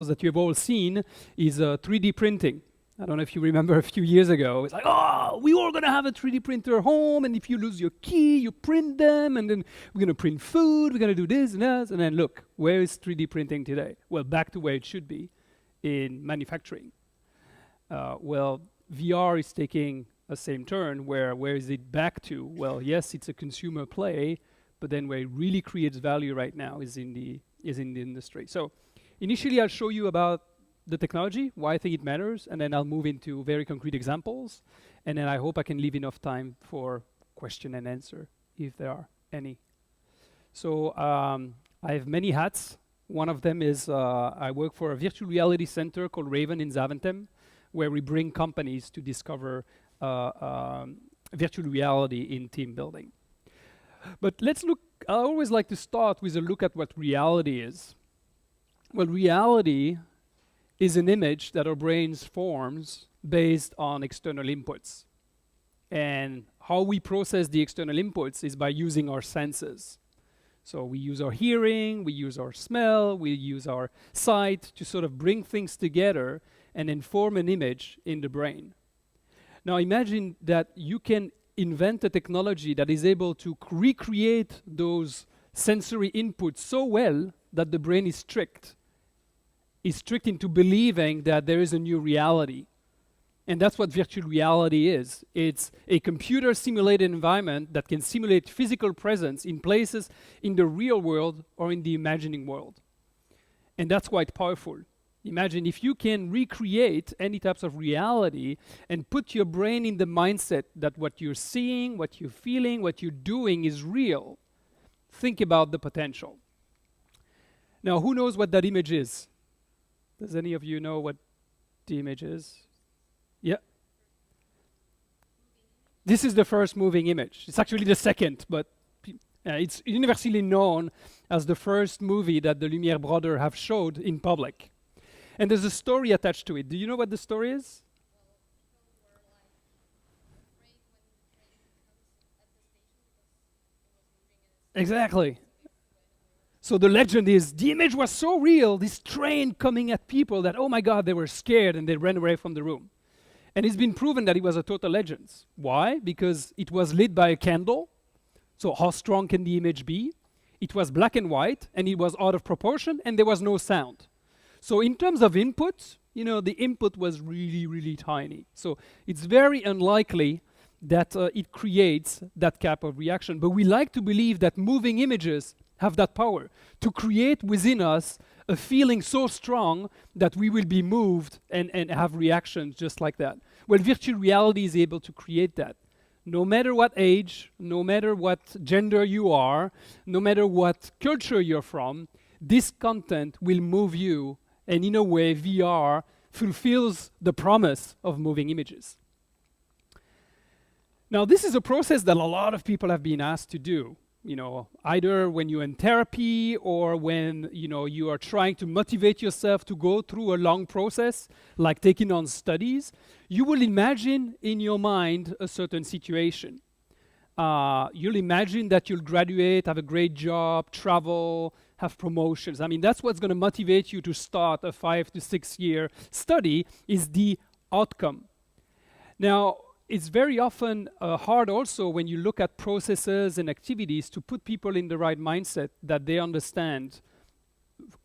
that you've all seen is 3D printing. I don't know if you remember a few years ago. It's like, oh, we all gonna have a 3D printer home, and if you lose your key, you print them, and then we're gonna print food, we're gonna do this and that, and then look, where is 3D printing today? Well, back to where it should be, in manufacturing. Well, VR is taking a same turn, where is it back to? Well, yes, it's a consumer play, but then where it really creates value right now is in the industry. So initially, I'll show you about the technology, why I think it matters, and then I'll move into very concrete examples, and then I hope I can leave enough time for question and answer, if there are any. So I have many hats. One of them is I work for a virtual reality center called Raven in Zaventem, where we bring companies to discover virtual reality in team building. But let's look, I always like to start with a look at what reality is. Well, reality is an image that our brains forms based on external inputs. And how we process the external inputs is by using our senses. So we use our hearing, we use our smell, we use our sight to sort of bring things together and then form an image in the brain. Now imagine that you can invent a technology that is able to recreate those sensory inputs so well that the brain is tricked into believing that there is a new reality. And that's what virtual reality is. It's a computer simulated environment that can simulate physical presence in places in the real world or in the imagining world. And that's quite powerful. Imagine if you can recreate any types of reality and put your brain in the mindset that what you're seeing, what you're feeling, what you're doing is real. Think about the potential. Now, who knows what that image is? Does any of you know what the image is? Yeah. This is the first moving image. It's actually the second, but it's universally known as the first movie that the Lumière brothers have showed in public. And there's a story attached to it. Do you know what the story is? Exactly. So the legend is, the image was so real, this train coming at people, that, oh my God, they were scared and they ran away from the room. And it's been proven that it was a total legend. Why? Because it was lit by a candle. So how strong can the image be? It was black and white, and it was out of proportion, and there was no sound. So in terms of input, you know, the input was really, really tiny. So it's very unlikely that it creates that type of reaction. But we like to believe that moving images have that power to create within us a feeling so strong that we will be moved and have reactions just like that. Well, virtual reality is able to create that. No matter what age, no matter what gender you are, no matter what culture you're from, this content will move you, and in a way, VR fulfills the promise of moving images. Now, this is a process that a lot of people have been asked to do. You know, either when you're in therapy or when, you know, you are trying to motivate yourself to go through a long process, like taking on studies, you will imagine in your mind a certain situation. You'll imagine that you'll graduate, have a great job, travel, have promotions. I mean, that's what's going to motivate you to start a 5 to 6 year study, is the outcome. Now, it's very often hard also when you look at processes and activities to put people in the right mindset that they understand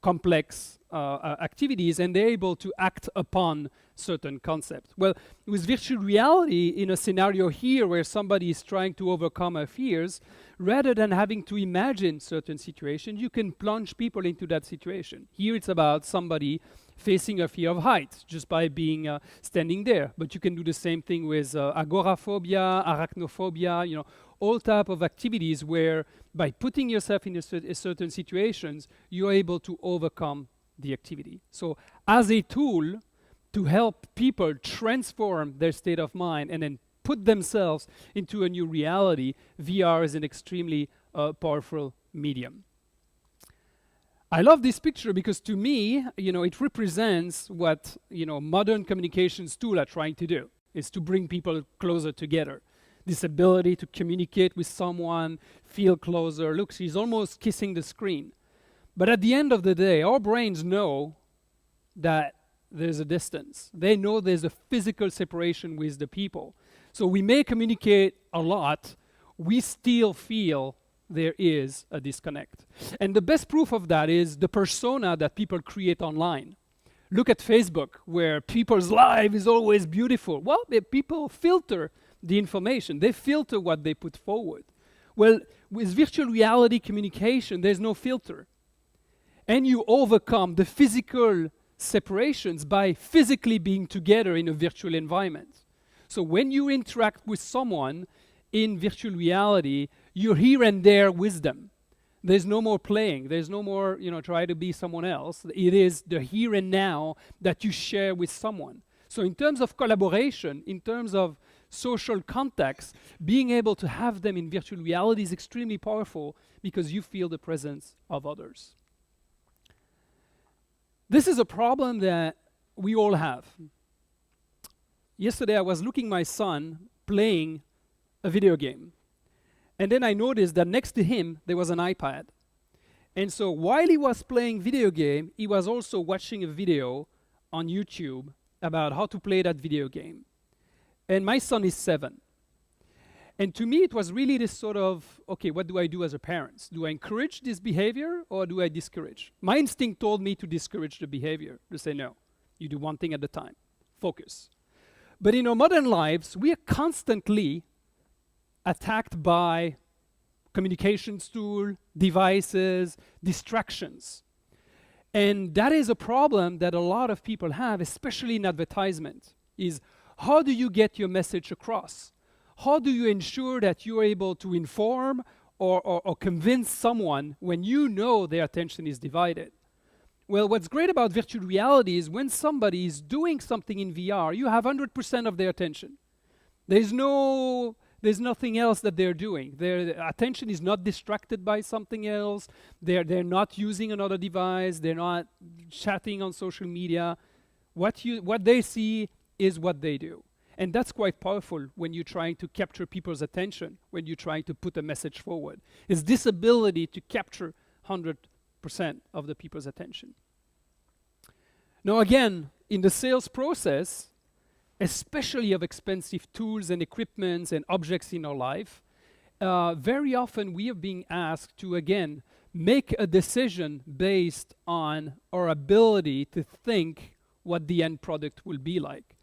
complex activities and they're able to act upon certain concepts. Well, with virtual reality, in a scenario here where somebody is trying to overcome their fears, rather than having to imagine certain situations, you can plunge people into that situation. Here it's about somebody facing a fear of heights just by being standing there. But you can do the same thing with agoraphobia, arachnophobia, you know, all type of activities where by putting yourself in a certain situations, you're able to overcome the activity. So as a tool to help people transform their state of mind and then put themselves into a new reality, VR is an extremely powerful medium. I love this picture because to me, you know, it represents what, you know, modern communications tools are trying to do, is to bring people closer together. This ability to communicate with someone, feel closer. Look, she's almost kissing the screen. But at the end of the day, our brains know that there's a distance. They know there's a physical separation with the people. So we may communicate a lot, we still feel there is a disconnect. And the best proof of that is the persona that people create online. Look at Facebook, where people's life is always beautiful. Well, people filter the information. They filter what they put forward. Well, with virtual reality communication, there's no filter. And you overcome the physical separations by physically being together in a virtual environment. So when you interact with someone in virtual reality, you're here and there with them. There's no more playing. There's no more, try to be someone else. It is the here and now that you share with someone. So in terms of collaboration, in terms of social context, being able to have them in virtual reality is extremely powerful because you feel the presence of others. This is a problem that we all have. Yesterday I was looking at my son playing a video game. And then I noticed that next to him there was an iPad. And so while he was playing video game, he was also watching a video on YouTube about how to play that video game. And my son is 7. And to me it was really this sort of, okay, what do I do as a parent? Do I encourage this behavior or do I discourage? My instinct told me to discourage the behavior, to say no, you do one thing at a time, focus. But in our modern lives, we are constantly attacked by communications tools, devices, distractions. And that is a problem that a lot of people have, especially in advertisement, is how do you get your message across? How do you ensure that you're able to inform or convince someone when you know their attention is divided? Well, what's great about virtual reality is when somebody is doing something in VR, you have 100% of their attention. There's nothing else that they're doing. Their attention is not distracted by something else. They're not using another device. They're not chatting on social media. What they see is what they do. And that's quite powerful when you're trying to capture people's attention, when you're trying to put a message forward. It's this ability to capture 100% of the people's attention. Now again, in the sales process, especially of expensive tools and equipments and objects in our life, very often we are being asked to, again, make a decision based on our ability to think what the end product will be like.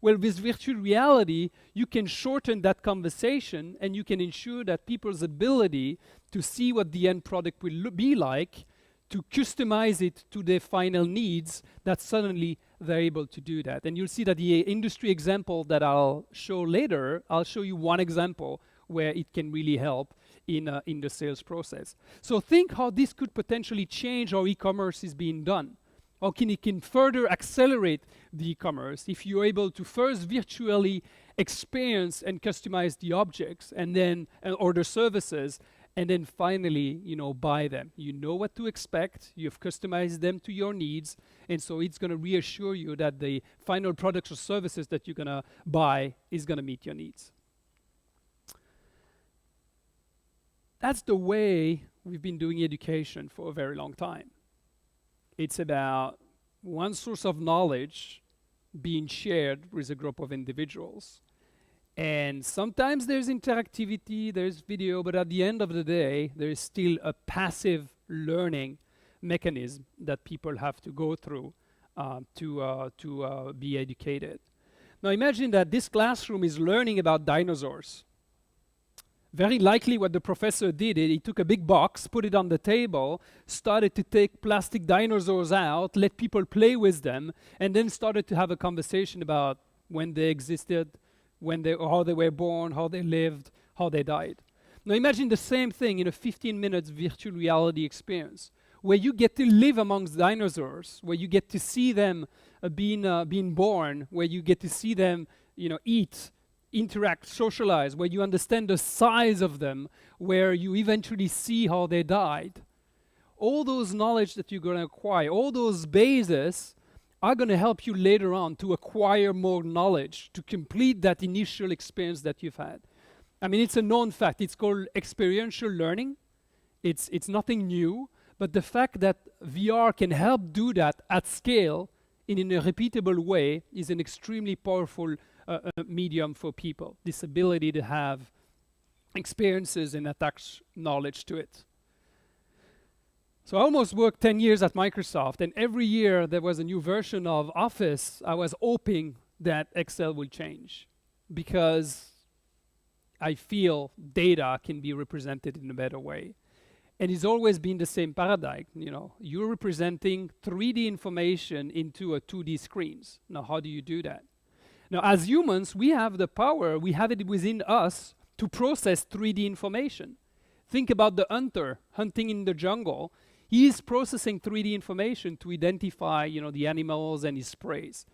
Well, with virtual reality, you can shorten that conversation and you can ensure that people's ability to see what the end product will be like, to customize it to their final needs, that suddenly they're able to do that. And you'll see that the industry example that I'll show later, I'll show you one example where it can really help in the sales process. So think how this could potentially change how e-commerce is being done. How it can further accelerate the e-commerce if you're able to first virtually experience and customize the objects and then order services and then finally, buy them. You know what to expect, you've customized them to your needs, and so it's gonna reassure you that the final products or services that you're gonna buy is gonna meet your needs. That's the way we've been doing education for a very long time. It's about one source of knowledge being shared with a group of individuals. And sometimes there's interactivity, there's video, but at the end of the day, there is still a passive learning mechanism that people have to go through to be educated. Now imagine that this classroom is learning about dinosaurs. Very likely what the professor did, he took a big box, put it on the table, started to take plastic dinosaurs out, let people play with them, and then started to have a conversation about when they existed, how they were born, how they lived, how they died. Now imagine the same thing in a 15-minute virtual reality experience, where you get to live amongst dinosaurs, where you get to see them being born, where you get to see them eat, interact, socialize, where you understand the size of them, where you eventually see how they died. All those knowledge that you're going to acquire, all those bases are going to help you later on to acquire more knowledge, to complete that initial experience that you've had. I mean, it's a known fact. It's called experiential learning. It's nothing new, but the fact that VR can help do that at scale in a repeatable way is an extremely powerful medium for people. This ability to have experiences and attach knowledge to it. So I almost worked 10 years at Microsoft, and every year there was a new version of Office. I was hoping that Excel will change, because I feel data can be represented in a better way. And it's always been the same paradigm. You know, you're representing 3D information into a 2D screens. Now, how do you do that? Now, as humans, we have the power, we have it within us to process 3D information. Think about the hunter hunting in the jungle. He is processing 3D information to identify, you know, the animals and his preys.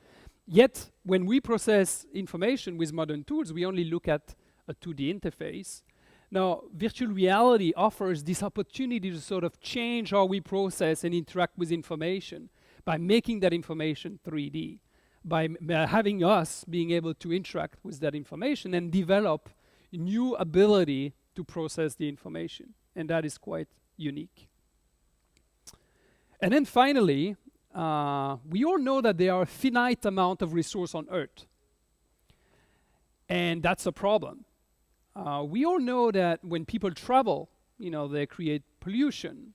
Yet, when we process information with modern tools, we only look at a 2D interface. Now, virtual reality offers this opportunity to sort of change how we process and interact with information by making that information 3D, by having us being able to interact with that information and develop new ability to process the information. And that is quite unique. And then finally, we all know that there are a finite amount of resource on Earth. And that's a problem. We all know that when people travel, you know, they create pollution.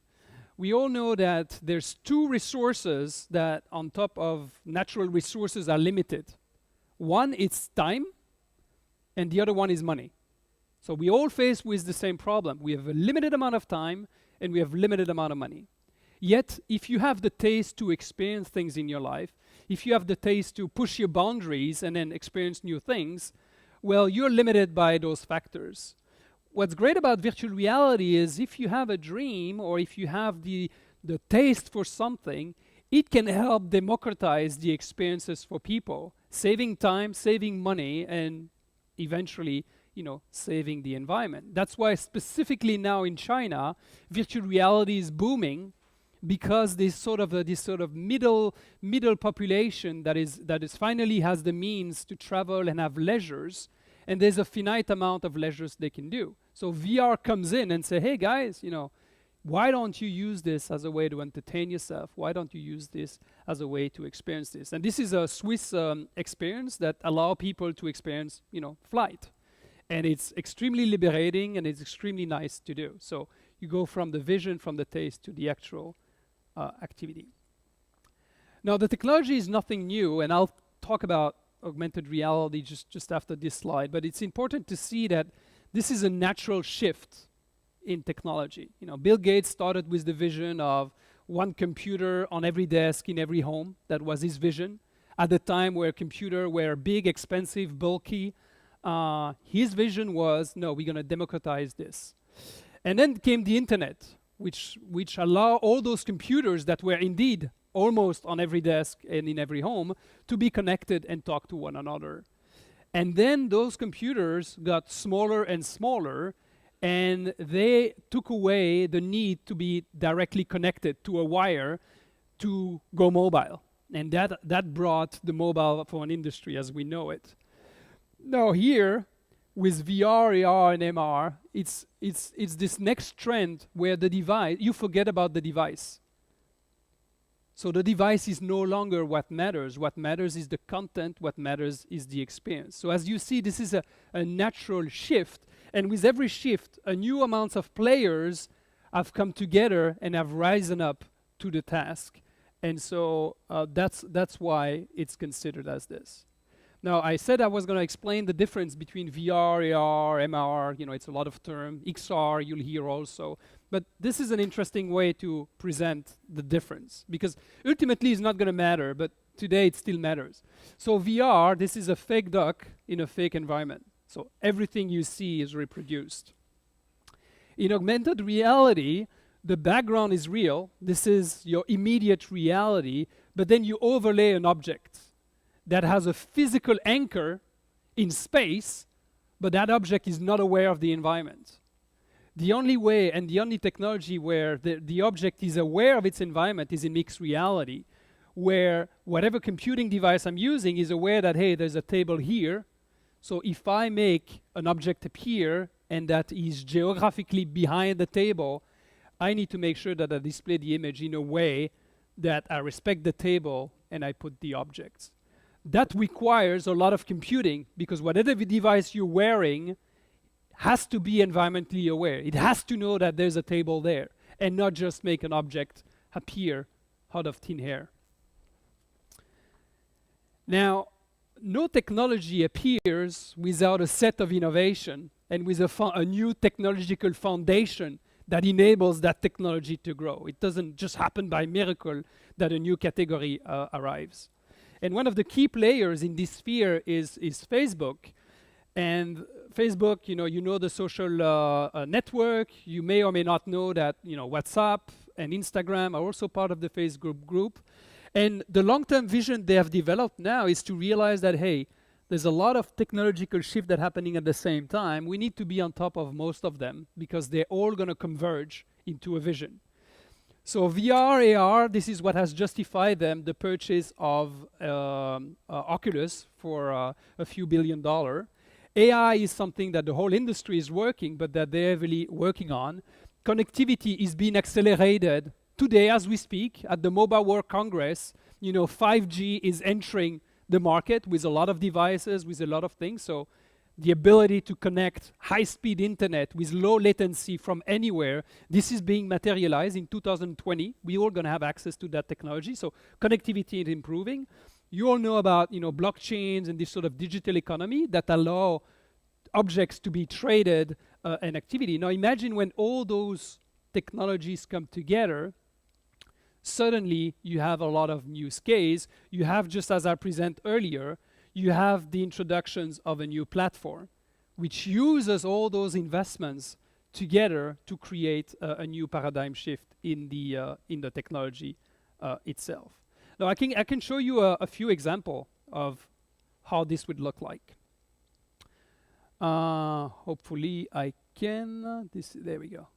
We all know that there's two resources that on top of natural resources are limited. One is time, and the other one is money. So we all face with the same problem. We have a limited amount of time, and we have limited amount of money. Yet, if you have the taste to experience things in your life, if you have the taste to push your boundaries and then experience new things, well, you're limited by those factors. What's great about virtual reality is if you have a dream or if you have the taste for something, it can help democratize the experiences for people, saving time, saving money, and eventually, you know, saving the environment. That's why specifically now in China, virtual reality is booming, because this sort of middle population that is finally has the means to travel and have leisures, and there's a finite amount of leisures they can do. So VR comes in and say, hey guys, you know, why don't you use this as a way to entertain yourself? Why don't you use this as a way to experience this? And this is a Swiss experience that allow people to experience, you know, flight. And it's extremely liberating and it's extremely nice to do. So you go from the vision, from the taste to the actual activity. Now, the technology is nothing new, and I'll talk about augmented reality just after this slide, but it's important to see that this is a natural shift in technology. You know, Bill Gates started with the vision of one computer on every desk in every home. That was his vision. At the time where computers were big, expensive, bulky, his vision was, no, we're going to democratize this. And then came the internet, which allow all those computers that were indeed almost on every desk and in every home to be connected and talk to one another. And then those computers got smaller and smaller, and they took away the need to be directly connected to a wire to go mobile. And that brought the mobile phone industry as we know it. Now here, with VR, AR, and MR, it's this next trend where the device, you forget about the device. So the device is no longer what matters. What matters is the content. What matters is the experience. So as you see, this is a natural shift. And with every shift, a new amount of players have come together and have risen up to the task. And so that's why it's considered as this. Now, I said I was going to explain the difference between VR, AR, MR. You know, it's a lot of term. XR, you'll hear also. But this is an interesting way to present the difference, because ultimately it's not going to matter, but today it still matters. So VR, this is a fake duck in a fake environment. So everything you see is reproduced. In augmented reality, the background is real. This is your immediate reality, but then you overlay an object that has a physical anchor in space, but that object is not aware of the environment. The only way and the only technology where the object is aware of its environment is in mixed reality, where whatever computing device I'm using is aware that, hey, there's a table here. So if I make an object appear and that is geographically behind the table, I need to make sure that I display the image in a way that I respect the table and I put the objects. That requires a lot of computing, because whatever device you're wearing has to be environmentally aware. It has to know that there's a table there, and not just make an object appear out of thin air. Now, no technology appears without a set of innovation and with a new technological foundation that enables that technology to grow. It doesn't just happen by miracle that a new category arrives. And one of the key players in this sphere is Facebook. And Facebook, you know the social network. You may or may not know that WhatsApp and Instagram are also part of the Facebook group. And the long-term vision they have developed now is to realize that, hey, there's a lot of technological shift that's happening at the same time. We need to be on top of most of them because they're all going to converge into a vision. So VR, AR, this is what has justified them the purchase of Oculus for a few $1 billion. AI is something that the whole industry is working, but that they're heavily working on. Connectivity is being accelerated today as we speak at the Mobile World Congress. 5G is entering the market with a lot of devices, with a lot of things. So the ability to connect high-speed internet with low latency from anywhere, this is being materialized in 2020. We're all going to have access to that technology. So connectivity is improving. You all know about blockchains and this sort of digital economy that allow objects to be traded and activity. Now imagine when all those technologies come together, suddenly you have a lot of use case. You have, just as I presented earlier, you have the introductions of a new platform, which uses all those investments together to create a new paradigm shift in the technology itself. Now I can show you a few examples of how this would look like. Hopefully I can. There we go.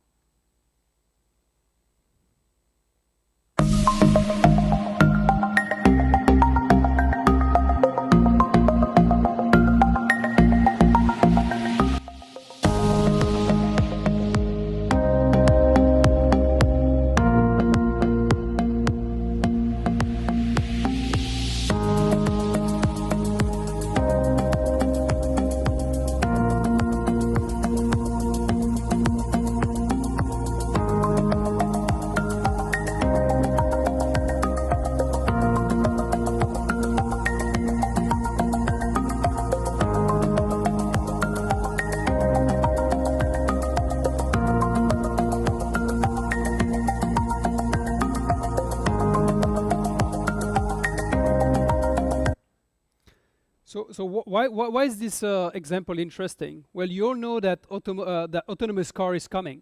So why is this example interesting? Well, you all know that that autonomous car is coming.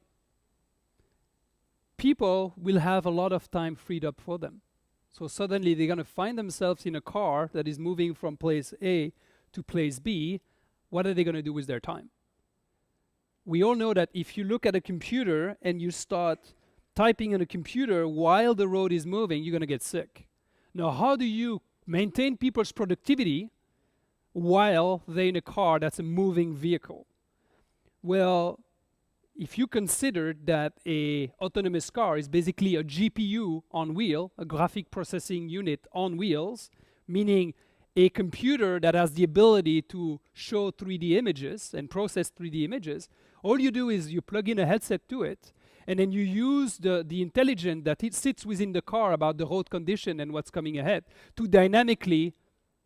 People will have a lot of time freed up for them. So suddenly they're going to find themselves in a car that is moving from place A to place B. What are they going to do with their time? We all know that if you look at a computer and you start typing on a computer while the road is moving, you're going to get sick. Now, how do you maintain people's productivity while they're in a car that's a moving vehicle? Well, if you consider that a autonomous car is basically a GPU on wheel, a graphic processing unit on wheels, meaning a computer that has the ability to show 3D images and process 3D images, all you do is you plug in a headset to it, and then you use the intelligence that it sits within the car about the road condition and what's coming ahead to dynamically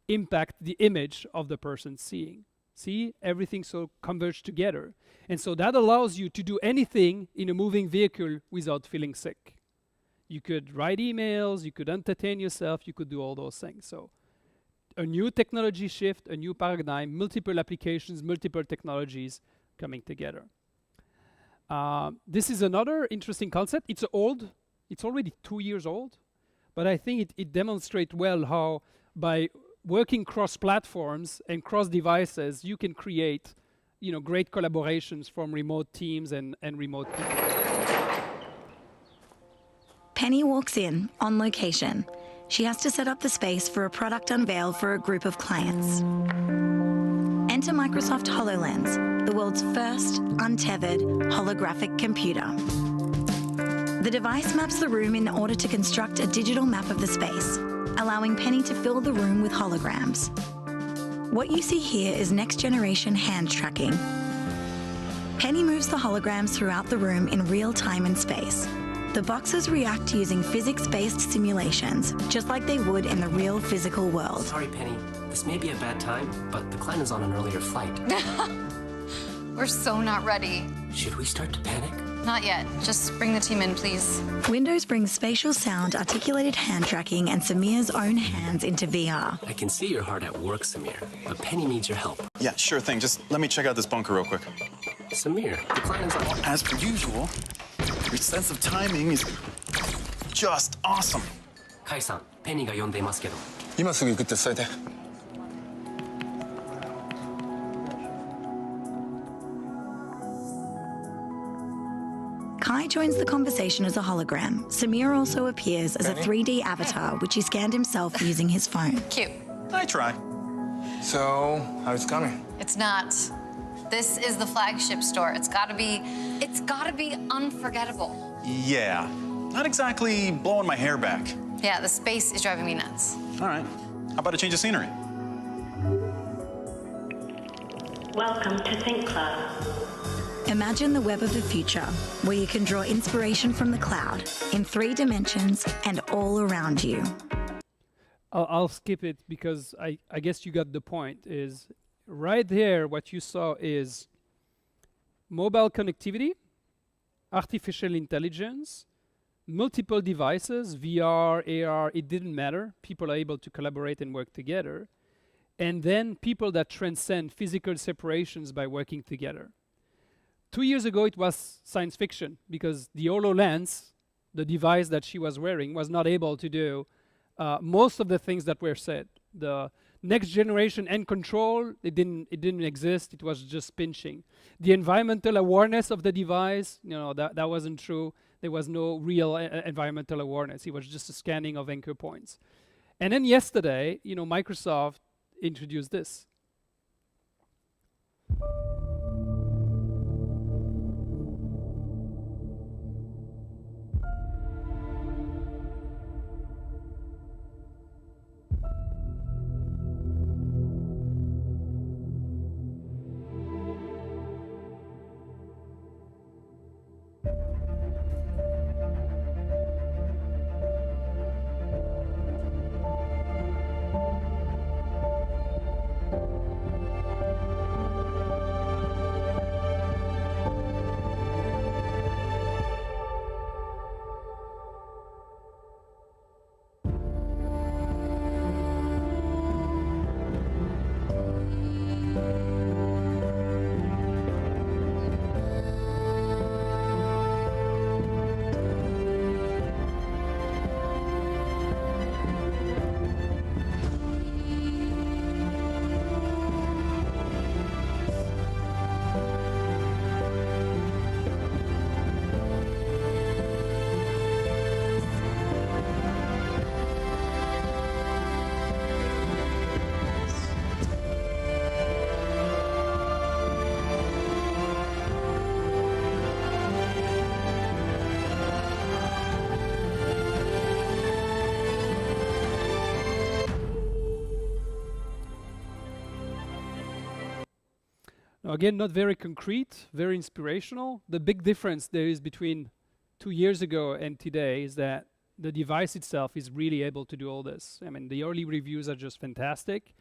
impact the image of the person seeing. See, everything so converged together. And so that allows you to do anything in a moving vehicle without feeling sick. You could write emails, you could entertain yourself, you could do all those things. So a new technology shift, a new paradigm, multiple applications, multiple technologies coming together. This is another interesting concept. It's old, it's already 2 years old, but I think it demonstrates well how by working cross platforms and cross devices, you can create, great collaborations from remote teams and remote people. Penny walks in on location. She has to set up the space for a product unveil for a group of clients. Enter Microsoft HoloLens, the world's first untethered holographic computer. The device maps the room in order to construct a digital map of the space. allowing Penny to fill the room with holograms. What you see here is next-generation hand tracking. Penny moves the holograms throughout the room in real time and space. The boxes react using physics-based simulations, just like they would in the real physical world. Sorry, Penny. This may be a bad time, but the client is on an earlier flight. We're so not ready. Should we start to panic? Not yet. Just bring the team in, please. Windows brings spatial sound, articulated hand tracking, and Samir's own hands into VR. I can see you're hard at work, Samir, but Penny needs your help. Yeah, sure thing. Just let me check out this bunker real quick. Samir, the client is on... As per usual, your sense of timing is just awesome. Kai-san, Pennyが呼んでいますけど。今すぐ行くって伝えて。Kai joins the conversation as a hologram. Samir also appears as a 3D avatar, which he scanned himself using his phone. Cute. I try. So, how's it coming? It's not. This is the flagship store. It's gotta be unforgettable. Yeah, not exactly blowing my hair back. Yeah, the space is driving me nuts. All right, how about a change of scenery? Welcome to Think Club. Imagine the web of the future, where you can draw inspiration from the cloud in 3 dimensions and all around you. I'll skip it because I guess you got the point. Is right there what you saw is mobile connectivity, artificial intelligence, multiple devices, VR, AR, it didn't matter. People are able to collaborate and work together. And then people that transcend physical separations by working together. 2 years ago, it was science fiction because the HoloLens, the device that she was wearing, was not able to do most of the things that were said. The next generation end control, it didn't exist. It was just pinching. The environmental awareness of the device, that wasn't true. There was no real environmental awareness. It was just a scanning of anchor points. And then yesterday, Microsoft introduced this. Now, again, not very concrete, very inspirational. The big difference there is between 2 years ago and today is that the device itself is really able to do all this. I mean, the early reviews are just fantastic.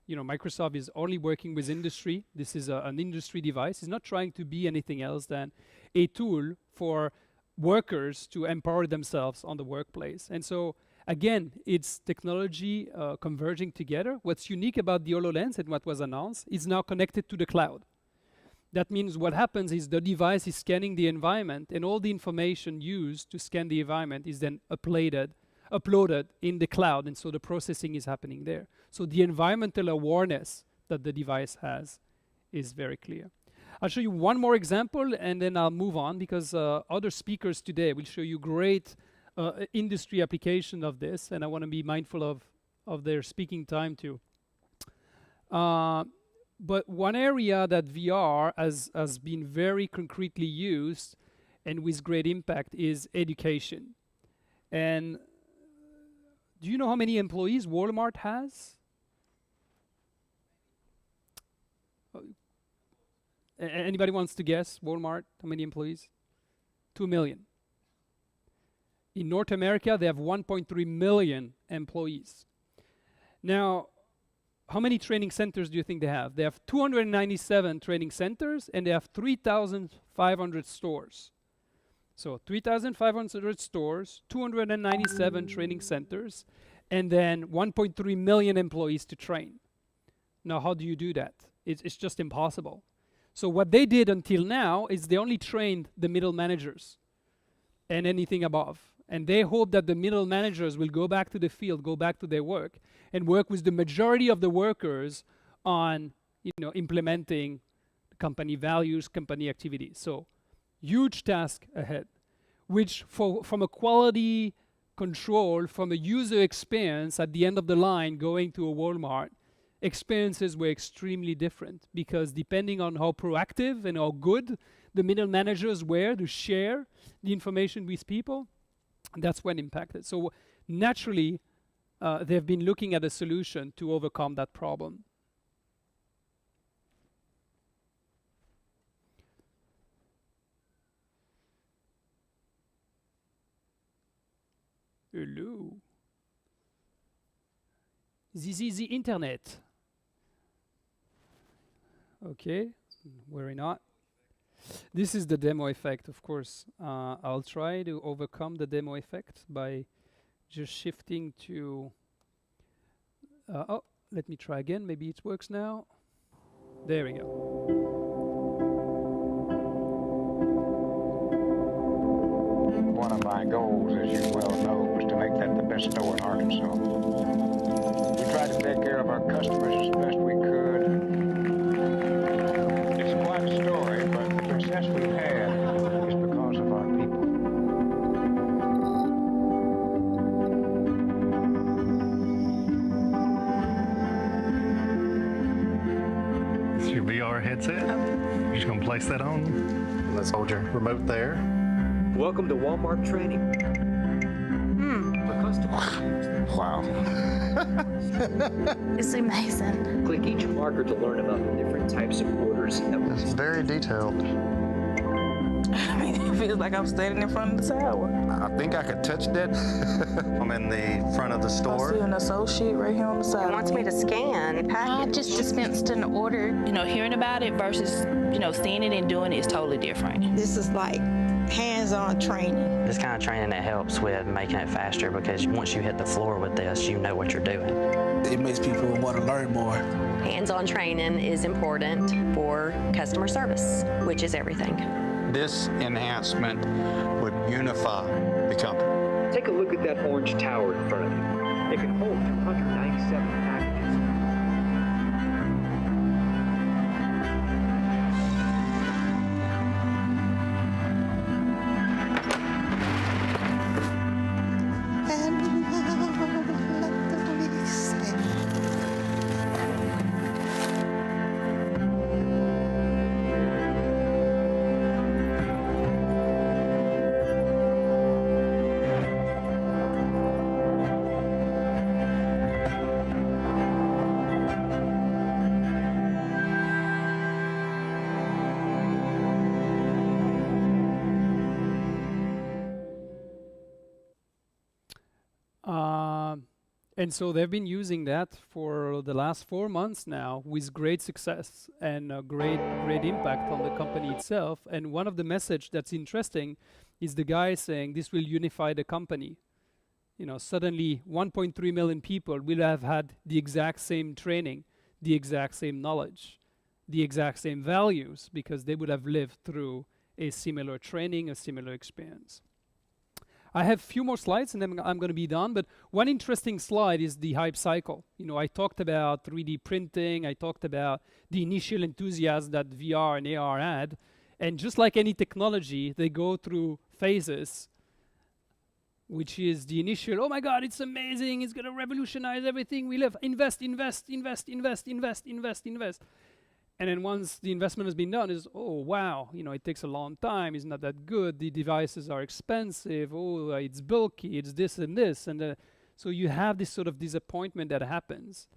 Microsoft is only working with industry. This is an industry device. It's not trying to be anything else than a tool for workers to empower themselves on the workplace. And so, again, it's technology converging together. What's unique about the HoloLens and what was announced is now connected to the cloud. That means what happens is the device is scanning the environment, and all the information used to scan the environment is then uploaded in the cloud, and so the processing is happening there. So the environmental awareness that the device has is very clear. I'll show you one more example, and then I'll move on, because other speakers today will show you great industry application of this, and I want to be mindful of their speaking time too. But one area that VR has been very concretely used and with great impact is education. And Do you know how many employees Walmart has? Anybody wants to guess? Walmart, how many employees? 2 million. In North America, they have 1.3 million employees. Now, how many training centers do you think they have? They have 297 training centers, and they have 3,500 stores. So 3,500 stores, 297 training centers, and then 1.3 million employees to train. Now, how do you do that? It's just impossible. So what they did until now is they only trained the middle managers and anything above. And they hope that the middle managers will go back to the field, go back to their work, and work with the majority of the workers on, implementing company values, company activities. So huge task ahead, which from a quality control, from a user experience at the end of the line going to a Walmart, experiences were extremely different, because depending on how proactive and how good the middle managers were to share the information with people, that's when impacted. So naturally, they've been looking at a solution to overcome that problem. Hello. This is the internet. Okay, worry not. This is the demo effect, of course. I'll try to overcome the demo effect by just shifting to... let me try again. Maybe it works now. There we go. One of my goals, as you well know, was to make that the best store in Arkansas. We tried to take care of our customers as best we could. It's quite a story, but the success we've had is because of our people. It's your VR headset. You're just gonna place that on. Let's hold your remote there. Welcome to Walmart training. For customers. Wow. It's amazing. Click each marker to learn about the different types of orders. It's very detailed. It feels like I'm standing in front of the tower. I think I could touch that. I'm in the front of the I see store. an associate right here on the side. He wants me to scan a I package. just dispensed an order. Hearing about it versus, seeing it and doing it is totally different. This is like hands-on training. This kind of training that helps with making it faster, because once you hit the floor with this, you know what you're doing. It makes people want to learn more. Hands-on training is important for customer service, which is everything. This enhancement would unify the company. Take a look at that orange tower in front of you. It can hold 297 packages. And so they've been using that for the last 4 months now with great success and great impact on the company itself. And one of the message that's interesting is the guy saying this will unify the company. Suddenly 1.3 million people will have had the exact same training, the exact same knowledge, the exact same values, because they would have lived through a similar training, a similar experience. I have a few more slides and then I'm going to be done, but one interesting slide is the hype cycle. I talked about 3D printing, I talked about the initial enthusiasm that VR and AR had, and just like any technology, they go through phases, which is the initial, oh my God, it's amazing, it's going to revolutionize everything we live, invest. And then once the investment has been done, is, oh, wow, it takes a long time, it's not that good, the devices are expensive, oh, it's bulky, it's this and this. And So you have this sort of disappointment that happens.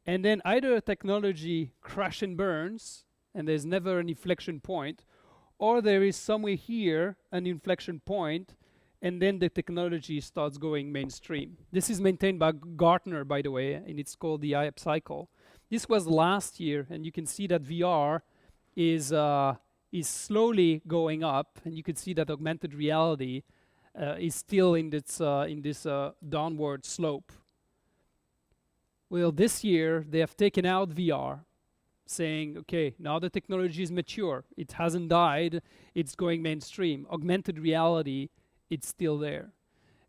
And then either a technology crash and burns, and there's never an inflection point, or there is somewhere here an inflection point, and then the technology starts going mainstream. This is maintained by Gartner, by the way, and it's called the IAP cycle. This was last year, and you can see that VR is slowly going up, and you can see that augmented reality is still in this downward slope. Well, this year they have taken out VR, saying, okay, now the technology is mature. It hasn't died. It's going mainstream. Augmented reality, it's still there.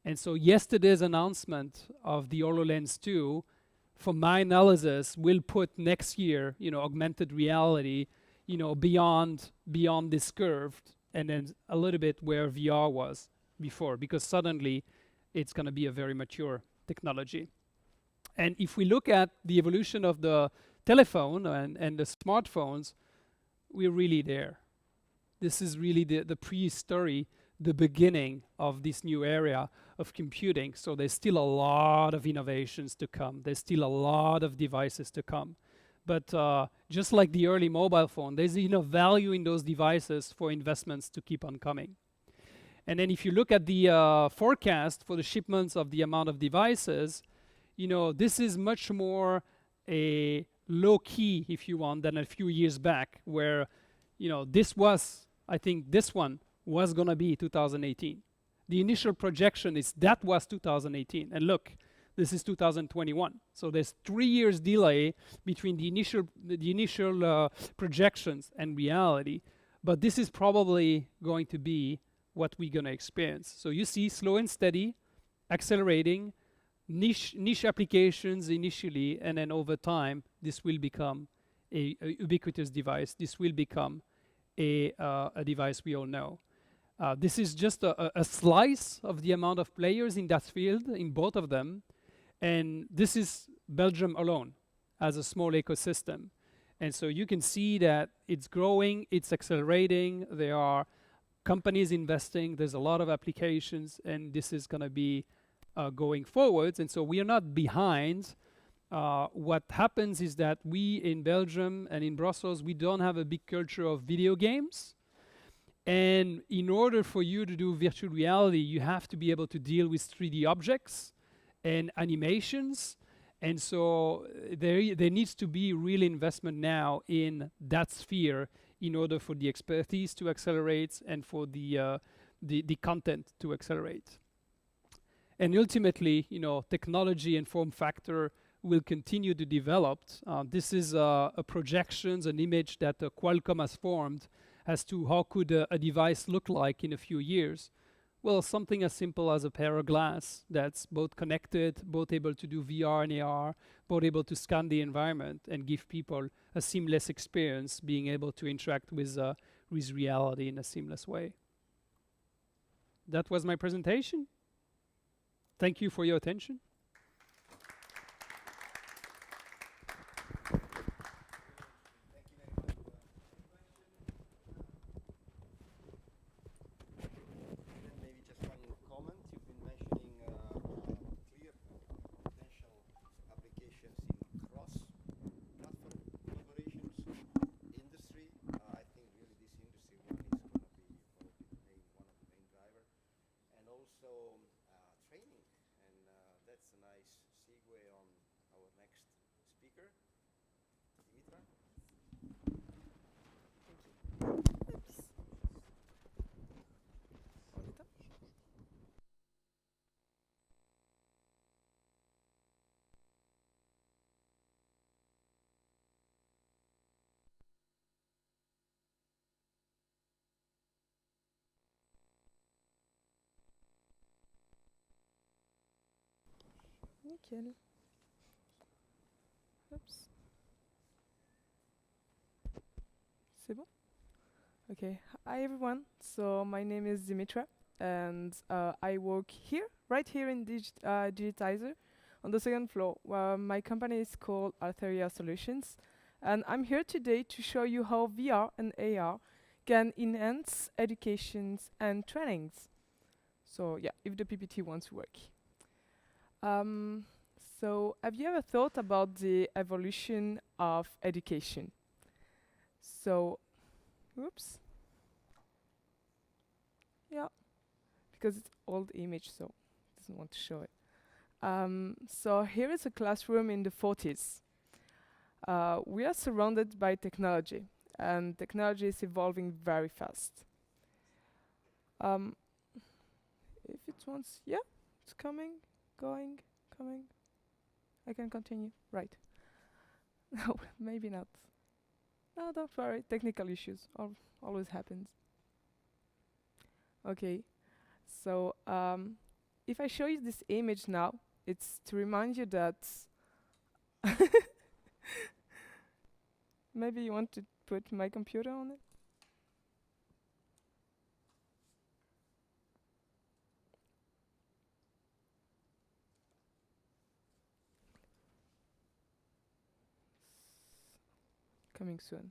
And so yesterday's announcement of the HoloLens 2, from my analysis, will put next year, augmented reality, beyond this curve, and then a little bit where VR was before, because suddenly it's going to be a very mature technology. And if we look at the evolution of the telephone and the smartphones, we're really there. This is really the prehistory, the beginning of this new area of computing. So there's still a lot of innovations to come. There's still a lot of devices to come. But just like the early mobile phone, there's value in those devices for investments to keep on coming. And then if you look at the forecast for the shipments of the amount of devices, this is much more a low key, if you want, than a few years back, where, I think this one was going to be 2018. The initial projection is that was 2018. And look, this is 2021. So there's 3 years delay between the initial projections and reality. But this is probably going to be what we're going to experience. So you see slow and steady, accelerating, niche applications initially, and then over time, this will become a ubiquitous device. This will become a device we all know. This is just a slice of the amount of players in that field, in both of them. And this is Belgium alone as a small ecosystem. And so you can see that it's growing, it's accelerating, there are companies investing, there's a lot of applications, and this is going to be going forwards. And so we are not behind. What happens is that we in Belgium and in Brussels, we don't have a big culture of video games. And in order for you to do virtual reality, you have to be able to deal with 3D objects and animations. And so there needs to be real investment now in that sphere in order for the expertise to accelerate and for the content to accelerate. And ultimately, technology and form factor will continue to develop. This is a projections, an image that Qualcomm has formed as to how could a device look like in a few years. Well, something as simple as a pair of glass that's both connected, both able to do VR and AR, both able to scan the environment and give people a seamless experience, being able to interact with reality in a seamless way. That was my presentation. Thank you for your attention. Nickel. Oops. C'est bon? Okay. Hi everyone. So my name is Dimitra, and I work here, right here in Digitizer, on the second floor. My company is called Altheria Solutions, and I'm here today to show you how VR and AR can enhance educations and trainings. So yeah, if the PPT wants to work. Um, so, have you ever thought about the evolution of education? So, oops. Yeah, because it's old image, so it doesn't want to show it. So here is a classroom in the 40s. We are surrounded by technology, and technology is evolving very fast. If it wants, yeah, it's coming, going, coming. I can continue, right? No, maybe not. No, don't worry, technical issues always happens. Okay, so if I show you this image now, it's to remind you that maybe you want to put my computer on it. Coming soon.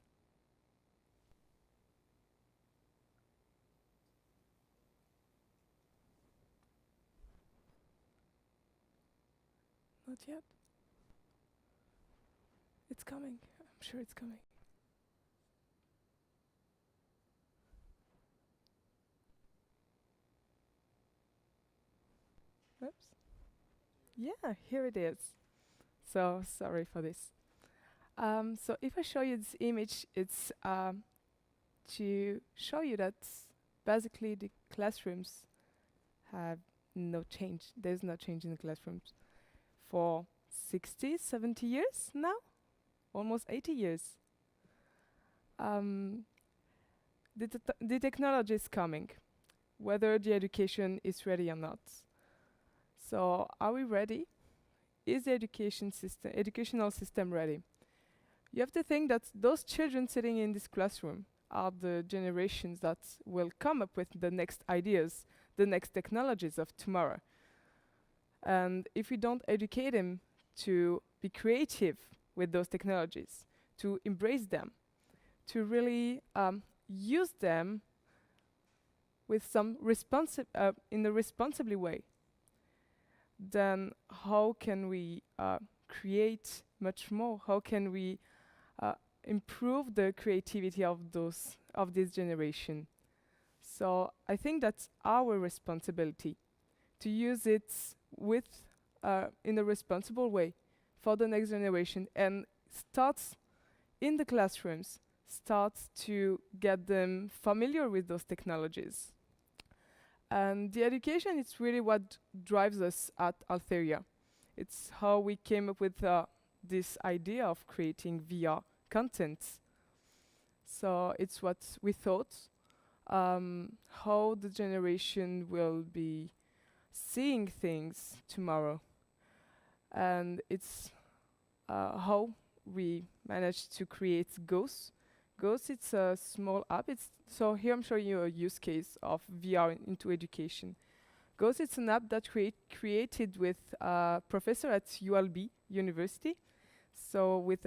Not yet. It's coming. I'm sure it's coming. Oops. Yeah, here it is. So sorry for this. So if I show you this image, it's to show you that basically the classrooms have no change. There's no change in the classrooms for 60, 70 years now, almost 80 years. The technology is coming, whether the education is ready or not. So are we ready? Is the educational system ready? You have to think that those children sitting in this classroom are the generations that will come up with the next ideas, the next technologies of tomorrow. And if we don't educate them to be creative with those technologies, to embrace them, to really use them with some in a responsibly way, then how can we create much more? How can we improve the creativity of this generation? So I think that's our responsibility to use it in a responsible way for the next generation, and starts in the classrooms, starts to get them familiar with those technologies. And the education is really what drives us at Altheria. It's how we came up with this idea of creating VR content. So it's what we thought, how the generation will be seeing things tomorrow. And it's how we managed to create Ghost. Ghost, it's a small app. So here I'm showing you a use case of VR into education. Ghost, it's an app that created with a professor at ULB University. So with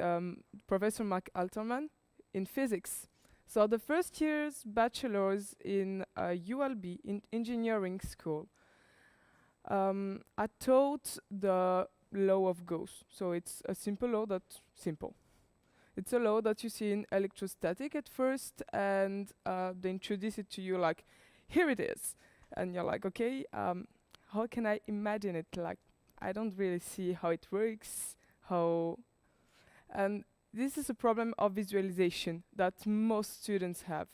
Professor Mark Alterman in physics. So the first year's bachelor's in ULB in engineering school. I taught the law of Gauss. So it's a simple law that's simple. It's a law that you see in electrostatic at first, and they introduce it to you like, here it is. And you're like, okay, how can I imagine it? Like, I don't really see how it works, and this is a problem of visualization that most students have.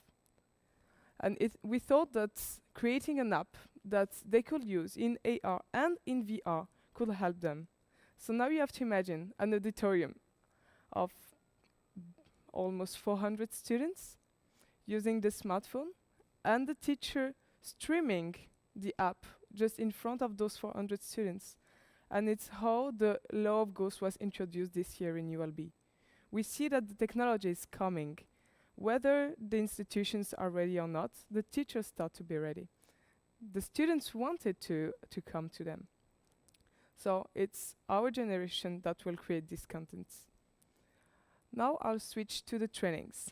And we thought that creating an app that they could use in AR and in VR could help them. So now you have to imagine an auditorium of almost 400 students using the smartphone, and the teacher streaming the app just in front of those 400 students. And it's how the law of Gauss was introduced this year in ULB. We see that the technology is coming. Whether the institutions are ready or not, the teachers start to be ready. The students wanted to come to them. So it's our generation that will create these contents. Now I'll switch to the trainings.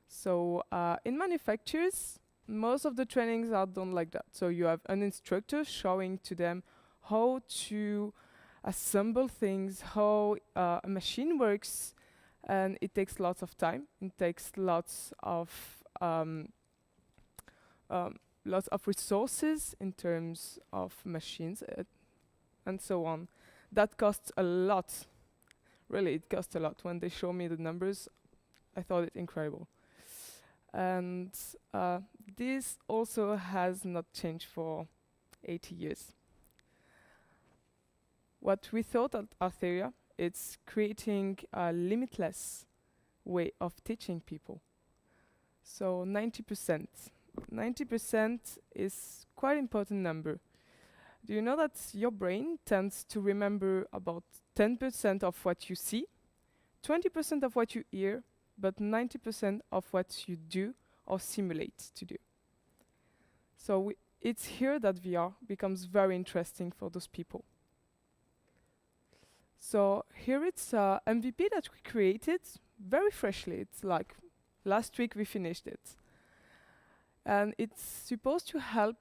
So in manufacturers, most of the trainings are done like that. So you have an instructor showing to them how to assemble things, how a machine works, and it takes lots of time. It takes lots of resources in terms of machines and so on. That costs a lot. Really, it costs a lot. When they show me the numbers, I thought it incredible. And this also has not changed for 80 years. What we thought at Artheria, it's creating a limitless way of teaching people. So 90%. 90% is quite an important number. Do you know that your brain tends to remember about 10% of what you see, 20% of what you hear, but 90% of what you do or simulate to do? So it's here that VR becomes very interesting for those people. So here it's MVP that we created very freshly. It's like last week we finished it. And it's supposed to help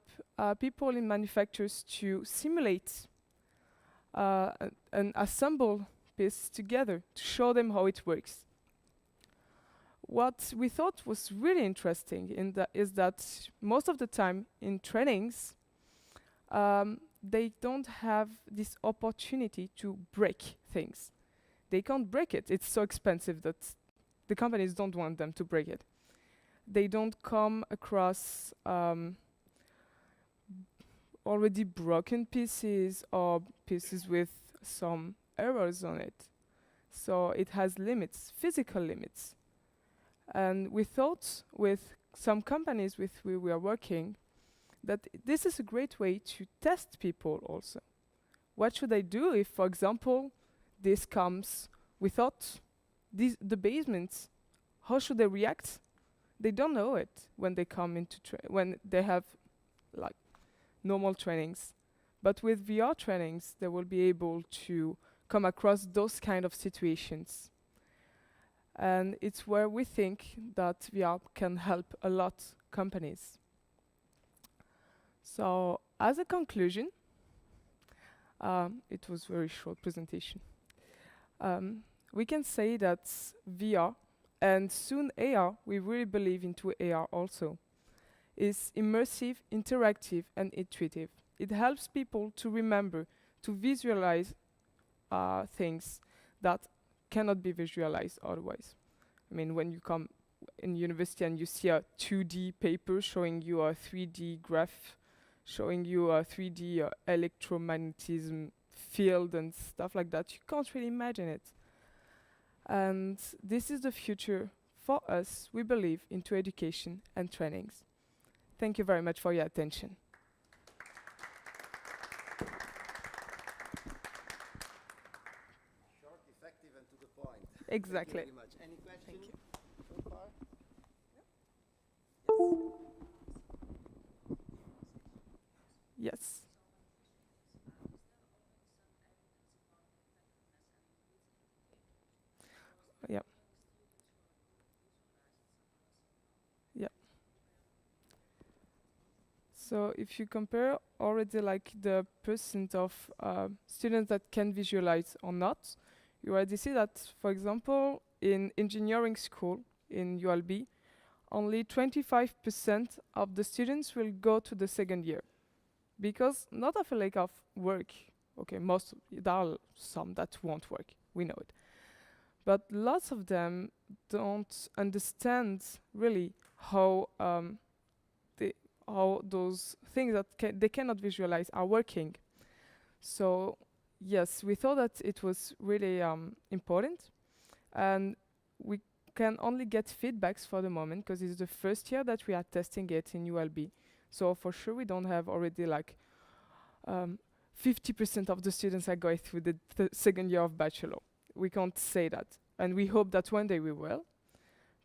people in manufacturers to simulate and assemble pieces together to show them how it works. What we thought was really interesting is that most of the time in trainings, they don't have this opportunity to break things. They can't break it. It's so expensive that the companies don't want them to break it. They don't come across already broken pieces or pieces with some errors on it. So it has limits, physical limits. And we thought with some companies with whom we are working that this is a great way to test people also. What should I do if, for example, this comes without the basements? How should they react? They don't know it when they come into when they have like normal trainings. But with VR trainings, they will be able to come across those kind of situations. And it's where we think that VR can help a lot companies. So as a conclusion, it was a very short presentation. We can say that VR and soon AR, we really believe into AR also, is immersive, interactive, and intuitive. It helps people to remember, to visualize things that cannot be visualized otherwise. I mean, when you come in university and you see a 2D paper showing you a 3D graph, showing you a 3D electromagnetism field and stuff like that, you can't really imagine it. And this is the future for us, we believe, into education and trainings. Thank you very much for your attention. Short, effective, and to the point. Exactly. Thank you very much. Any questions so far? Yes. Yeah. Yeah. So if you compare already like the percent of students that can visualize or not, you already see that, for example, in engineering school in ULB, only 25% of the students will go to the second year. Because not of a lack of work, okay, there are some that won't work, we know it. But lots of them don't understand really how those things that they cannot visualize are working. So yes, we thought that it was really important, and we can only get feedbacks for the moment because it's the first year that we are testing it in ULB. So for sure we don't have already like 50% of the students are going through the second year of bachelor. We can't say that, and we hope that one day we will.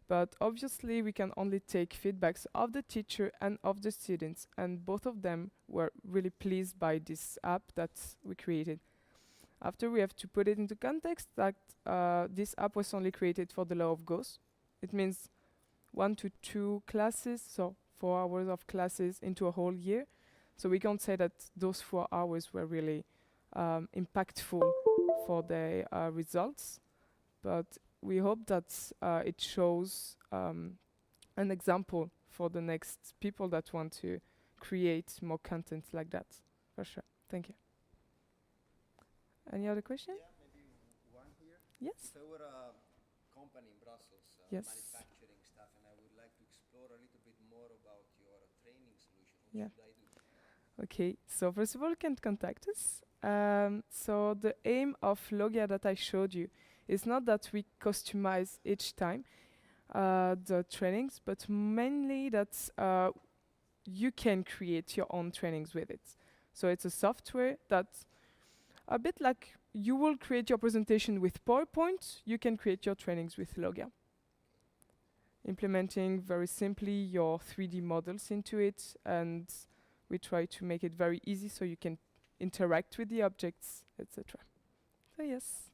But obviously we can only take feedbacks of the teacher and of the students, and both of them were really pleased by this app that we created. After we have to put it into context that this app was only created for the law of Gauss. It means 1 to 2 classes, so 4 hours of classes into a whole year. So we can't say that those 4 hours were really impactful for their results. But we hope that it shows an example for the next people that want to create more content like that, for sure. Thank you. Any other question? Yeah, maybe one here. Yes. If I were a company in Brussels, Yes. manufacturing stuff, and I would like to explore a little bit more about your training solution, what Yeah. should I do? Okay, so first of all, you can contact us. So the aim of Logia that I showed you is not that we customize each time the trainings, but mainly that you can create your own trainings with it. So it's a software that, a bit like you will create your presentation with PowerPoint, you can create your trainings with Logia. Implementing very simply your 3D models into it, and we try to make it very easy so you can interact with the objects, etc. So yes,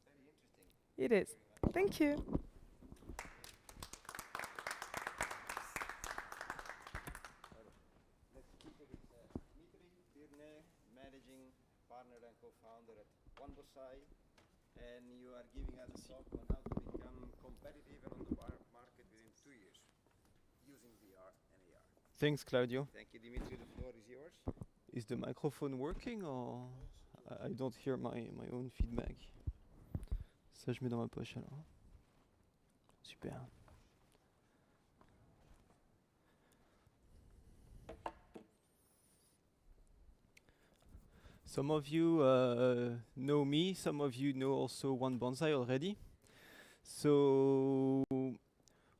it is. Thank you. Let's keep it with Dmitry Birne, managing partner and co-founder at OneBosai, and you are giving us a talk on how to become competitive on the market within 2 years using VR and AR. Thanks, Claudio. Thank you, Dimitri. The floor is yours. Is the microphone working or I don't hear my own feedback? Ça, je mets dans ma poche alors. Super. Some of you know me, some of you know also One Bonsai already. So,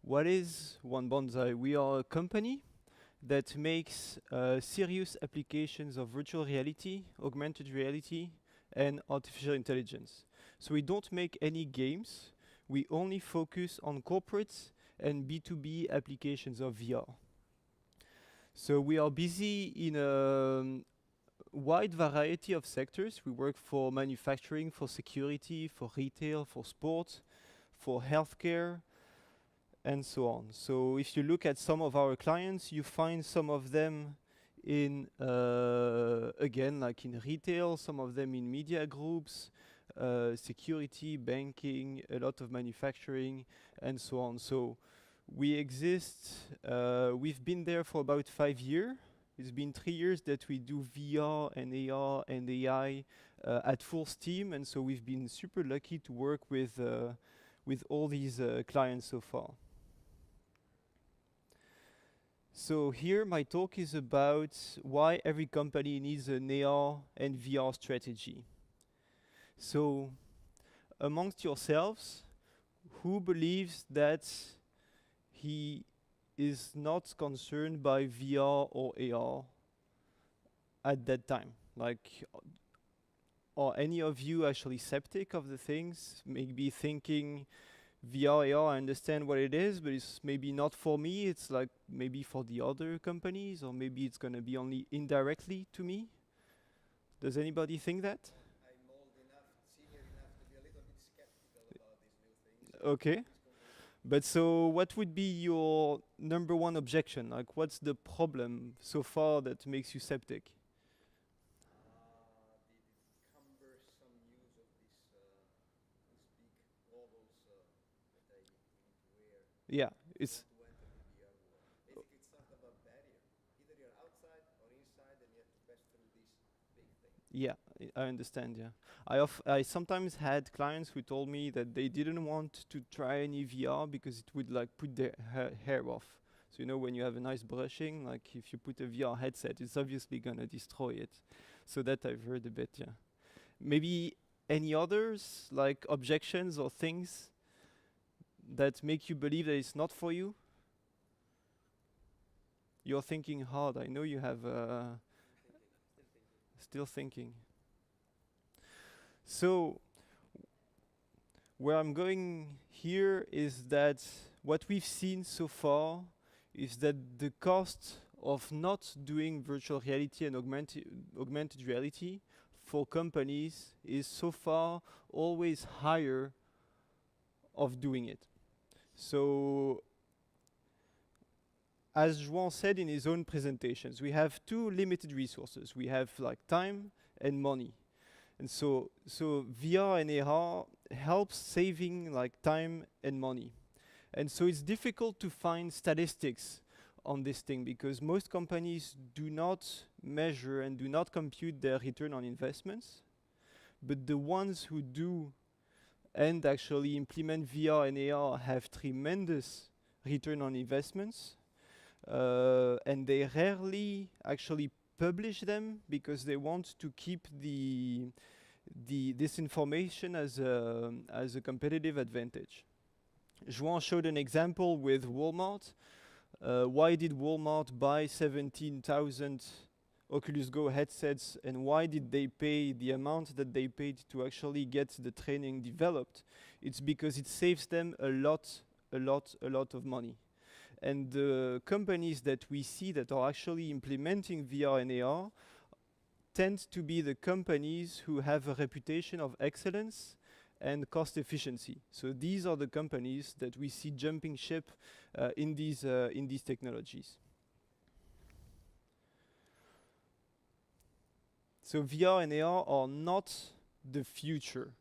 what is One Bonsai? We are a company that makes serious applications of virtual reality, augmented reality, and artificial intelligence. So we don't make any games, we only focus on corporate and B2B applications of VR. So we are busy in a wide variety of sectors. We work for manufacturing, for security, for retail, for sport, for healthcare, and so on. So if you look at some of our clients, you find some of them in, again, like in retail, some of them in media groups, security, banking, a lot of manufacturing, and so on. So we exist, we've been there for about 5 years. It's been 3 years that we do VR and AR and AI at full steam, and so we've been super lucky to work with all these clients so far. So here my talk is about why every company needs an AR and VR strategy. So amongst yourselves, who believes that he is not concerned by VR or AR at that time? Like, are any of you actually skeptic of the things, maybe thinking VR, AR, I understand what it is, but it's maybe not for me, it's like maybe for the other companies, or maybe it's going to be only indirectly to me? Does anybody think that? I'm old enough, senior enough to be a little bit skeptical about these new things. Okay. But so what would be your number one objection? Like, what's the problem so far that makes you skeptic? The cumbersome use of these big goggles that I need to wear. Yeah, it's to enter the VR world. Basically, it's sort of a barrier. Either you're outside or inside, and you have to pass through this big thing. yeah, I understand. Yeah, I sometimes had clients who told me that they didn't want to try any VR because it would like put their hair off. So you know when you have a nice brushing, like if you put a VR headset, it's obviously gonna destroy it. So that I've heard a bit. Yeah, maybe any others like objections or things that make you believe that it's not for you? You're thinking hard. I know you have. Still thinking. So, where I'm going here is that what we've seen so far is that the cost of not doing virtual reality and augmented reality for companies is so far always higher of doing it. So, as Juan said in his own presentations, we have two limited resources. We have like time and money. And so VR and AR helps saving like time and money. And so it's difficult to find statistics on this thing because most companies do not measure and do not compute their return on investments. But the ones who do and actually implement VR and AR have tremendous return on investments. And they rarely actually publish them because they want to keep this information as a competitive advantage. João showed an example with Walmart. Why did Walmart buy 17,000 Oculus Go headsets, and why did they pay the amount that they paid to actually get the training developed? It's because it saves them a lot of money. And the companies that we see that are actually implementing VR and AR tend to be the companies who have a reputation of excellence and cost efficiency. So these are the companies that we see jumping ship in these technologies. So VR and AR are not the future.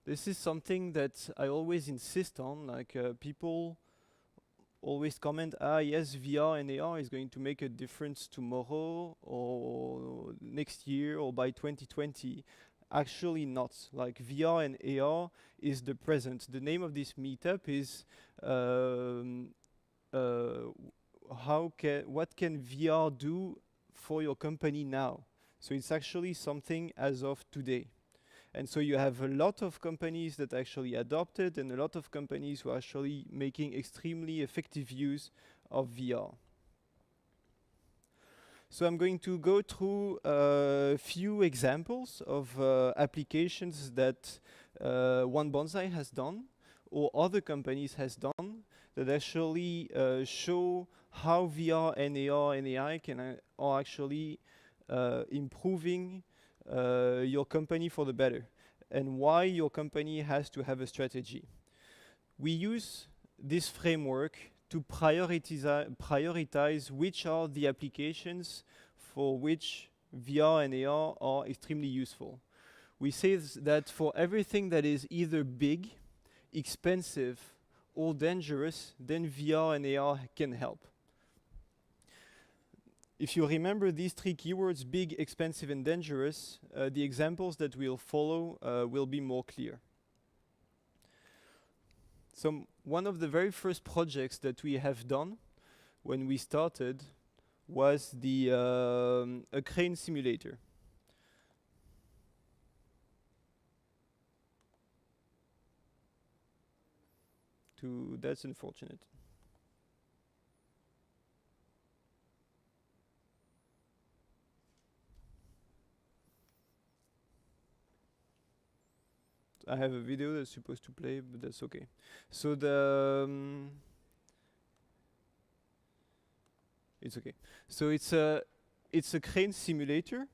This is something that I always insist on. Like people always comment, yes, VR and AR is going to make a difference tomorrow or next year or by 2020. Actually not. Like VR and AR is the present. The name of this meetup is what can VR do for your company now? So it's actually something as of today. And so you have a lot of companies that actually adopt it and a lot of companies who are actually making extremely effective use of VR. So I'm going to go through a few examples of applications that One Bonsai has done or other companies has done that actually show how VR and AR and AI are actually improving your company for the better and why your company has to have a strategy. We use this framework to prioritize which are the applications for which VR and AR are extremely useful. We say that for everything that is either big, expensive, or dangerous, then VR and AR can help. If you remember these three keywords, big, expensive, and dangerous, the examples that will follow will be more clear. So one of the very first projects that we have done when we started was a crane simulator. That's unfortunate. I have a video that's supposed to play, but that's okay. So it's okay. So it's a crane simulator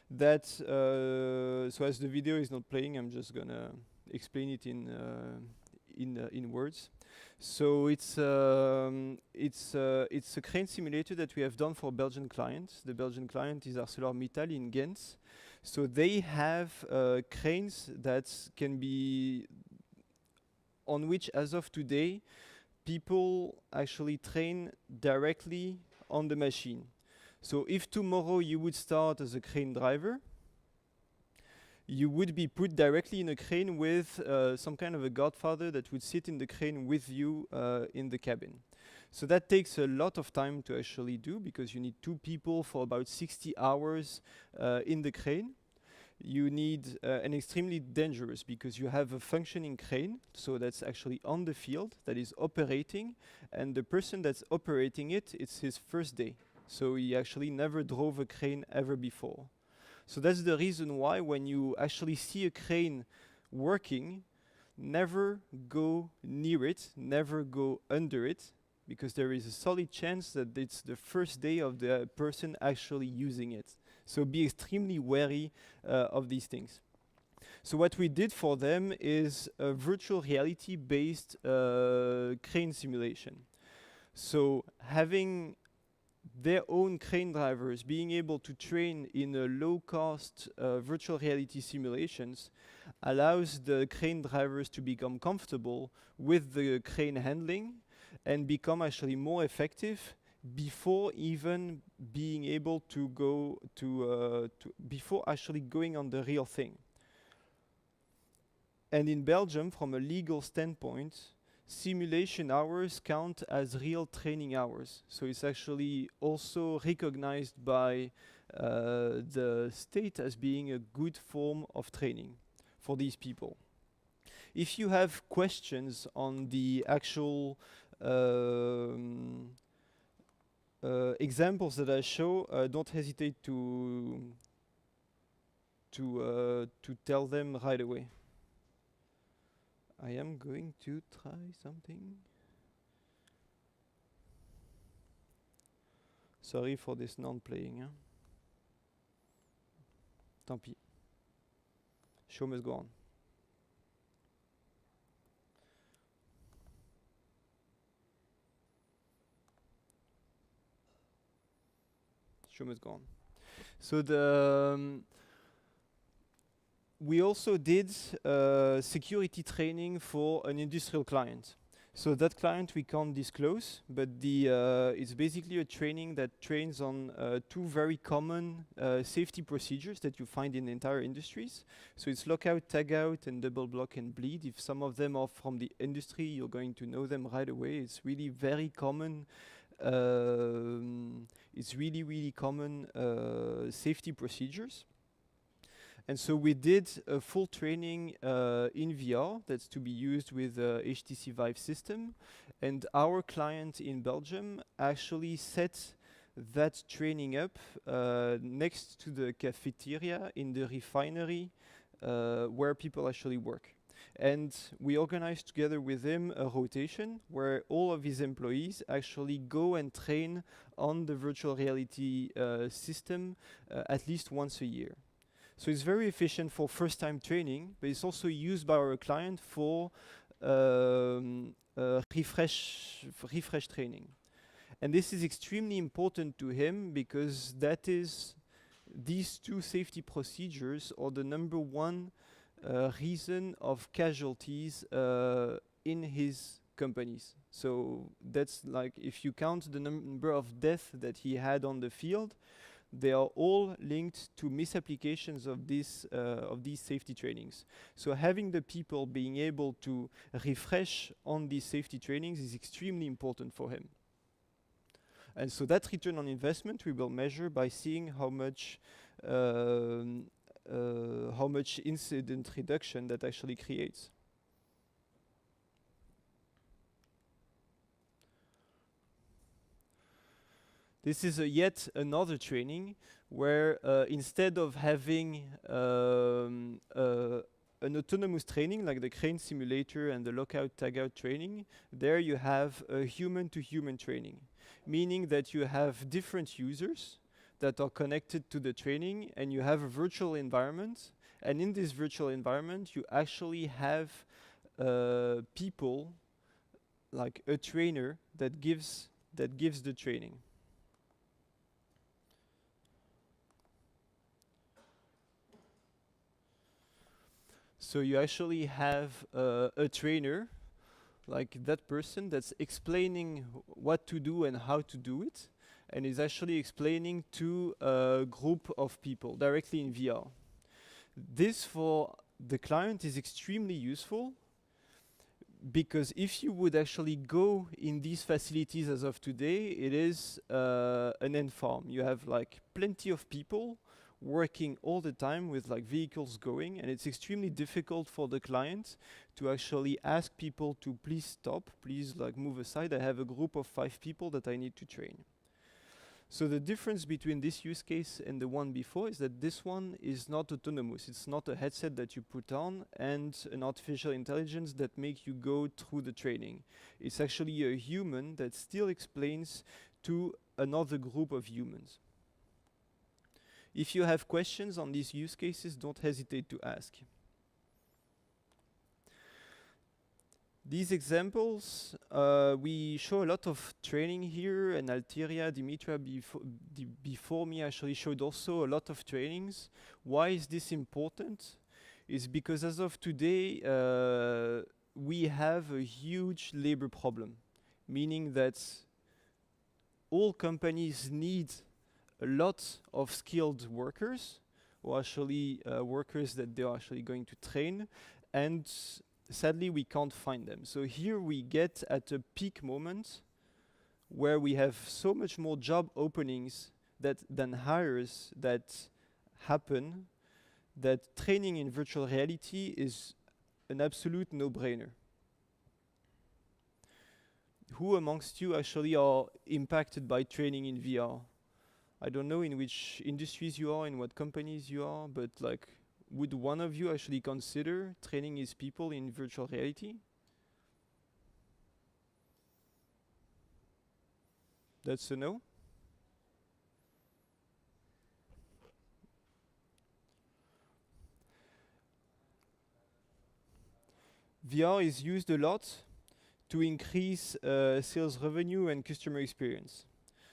that so as the video is not playing, I'm just gonna explain it in words. So it's a crane simulator that we have done for Belgian clients. The Belgian client is ArcelorMittal in Ghent. So they have cranes that can be on which, as of today, people actually train directly on the machine. So if tomorrow you would start as a crane driver, you would be put directly in a crane with some kind of a godfather that would sit in the crane with you in the cabin. So that takes a lot of time to actually do because you need 2 people for about 60 hours in the crane. You need an extremely dangerous because you have a functioning crane, so that's actually on the field, that is operating, and the person that's operating it, it's his first day. So he actually never drove a crane ever before. So that's the reason why when you actually see a crane working, never go near it, never go under it, because there is a solid chance that it's the first day of the person actually using it. So be extremely wary of these things. So what we did for them is a virtual reality-based crane simulation. So having their own crane drivers being able to train in a low-cost virtual reality simulations allows the crane drivers to become comfortable with the crane handling and become actually more effective before even being able to go before actually going on the real thing. And in Belgium, from a legal standpoint, simulation hours count as real training hours. So it's actually also recognized by the state as being a good form of training for these people. If you have questions on the actual examples that I show, don't hesitate to tell them right away. I am going to try something. Sorry for this non-playing. Hein? Tant pis. Show must go on. Show must go on. So we also did security training for an industrial client. So that client we can't disclose, but it's basically a training that trains on two very common safety procedures that you find in entire industries. So it's lockout, tagout, and double block and bleed. If some of them are from the industry, you're going to know them right away. It's really very common. It's really common safety procedures. And so we did a full training in VR that's to be used with HTC Vive system. And our client in Belgium actually set that training up next to the cafeteria in the refinery where people actually work. And we organized together with him a rotation where all of his employees actually go and train on the virtual reality system at least once a year. So it's very efficient for first-time training, but it's also used by our client for refresh training. And this is extremely important to him because these two safety procedures are the number one reason of casualties in his companies. So that's like, if you count the number of deaths that he had on the field, they are all linked to misapplications of these safety trainings. So having the people being able to refresh on these safety trainings is extremely important for him. And so that return on investment we will measure by seeing how much incident reduction that actually creates. This is yet another training where instead of having an autonomous training like the crane simulator and the lockout tagout training, there you have a human-to-human training, meaning that you have different users that are connected to the training and you have a virtual environment, and in this virtual environment you actually have people like a trainer that gives the training. So you actually have a trainer, like that person that's explaining what to do and how to do it, and is actually explaining to a group of people directly in VR. This for the client is extremely useful because if you would actually go in these facilities as of today, it is an ant farm. You have like plenty of people working all the time with like vehicles going, and it's extremely difficult for the client to actually ask people to please stop, please like move aside, I have a group of 5 people that I need to train. So the difference between this use case and the one before is that this one is not autonomous. It's not a headset that you put on and an artificial intelligence that make you go through the training. It's actually a human that still explains to another group of humans. If you have questions on these use cases, don't hesitate to ask. These examples, we show a lot of training here, and Altiria, Dimitra before me actually showed also a lot of trainings. Why is this important? Is because as of today, we have a huge labor problem, meaning that all companies need a lot of skilled workers, or actually workers that they're actually going to train, and sadly we can't find them. So here we get at a peak moment where we have so much more job openings than hires that happen, that training in virtual reality is an absolute no-brainer. Who amongst you actually are impacted by training in VR? I don't know in which industries you are, in what companies you are, but like, would one of you actually consider training his people in virtual reality? That's a no? VR is used a lot to increase sales revenue and customer experience.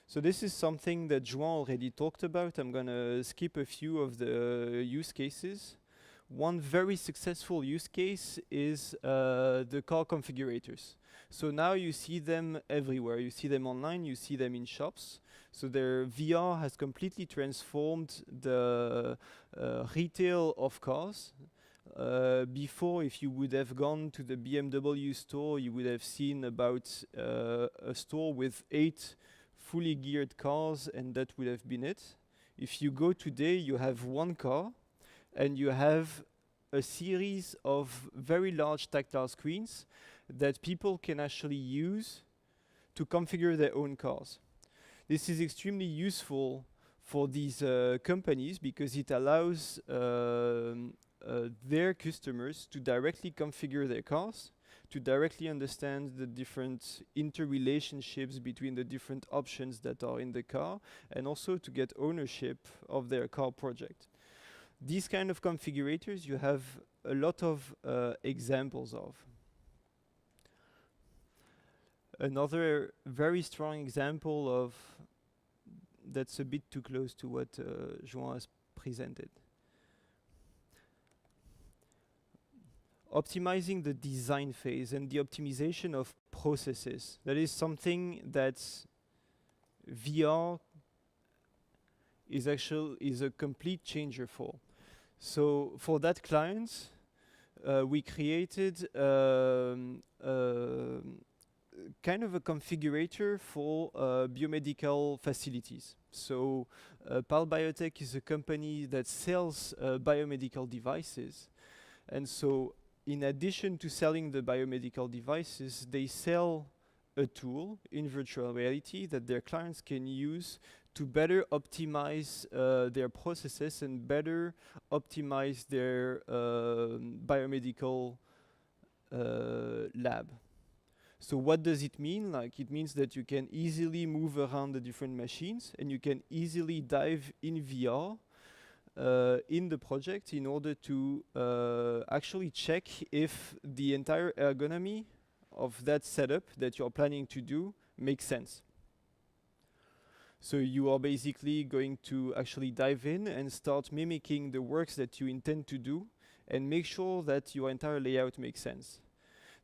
So this is something that Joan already talked about. I'm gonna skip a few of the use cases. One very successful use case is the car configurators. So now you see them everywhere. You see them online, you see them in shops. So their VR has completely transformed the retail of cars. Before, if you would have gone to the BMW store, you would have seen about a store with 8 fully geared cars, and that would have been it. If you go today, you have one car, and you have a series of very large tactile screens that people can actually use to configure their own cars. This is extremely useful for these companies because it allows their customers to directly configure their cars, to directly understand the different interrelationships between the different options that are in the car, and also to get ownership of their car project. These kind of configurators you have a lot of examples of. Another very strong example of that's a bit too close to what Joan has presented. Optimizing the design phase and the optimization of processes. That is something that VR is a complete changer for. So for that client, we created kind of a configurator for biomedical facilities. So PAL Biotech is a company that sells biomedical devices, and so in addition to selling the biomedical devices, they sell a tool in virtual reality that their clients can use to better optimize their processes and better optimize their biomedical lab. So what does it mean? Like, it means that you can easily move around the different machines and you can easily dive in VR in the project in order to actually check if the entire ergonomy of that setup that you're planning to do makes sense. So you are basically going to actually dive in and start mimicking the works that you intend to do and make sure that your entire layout makes sense.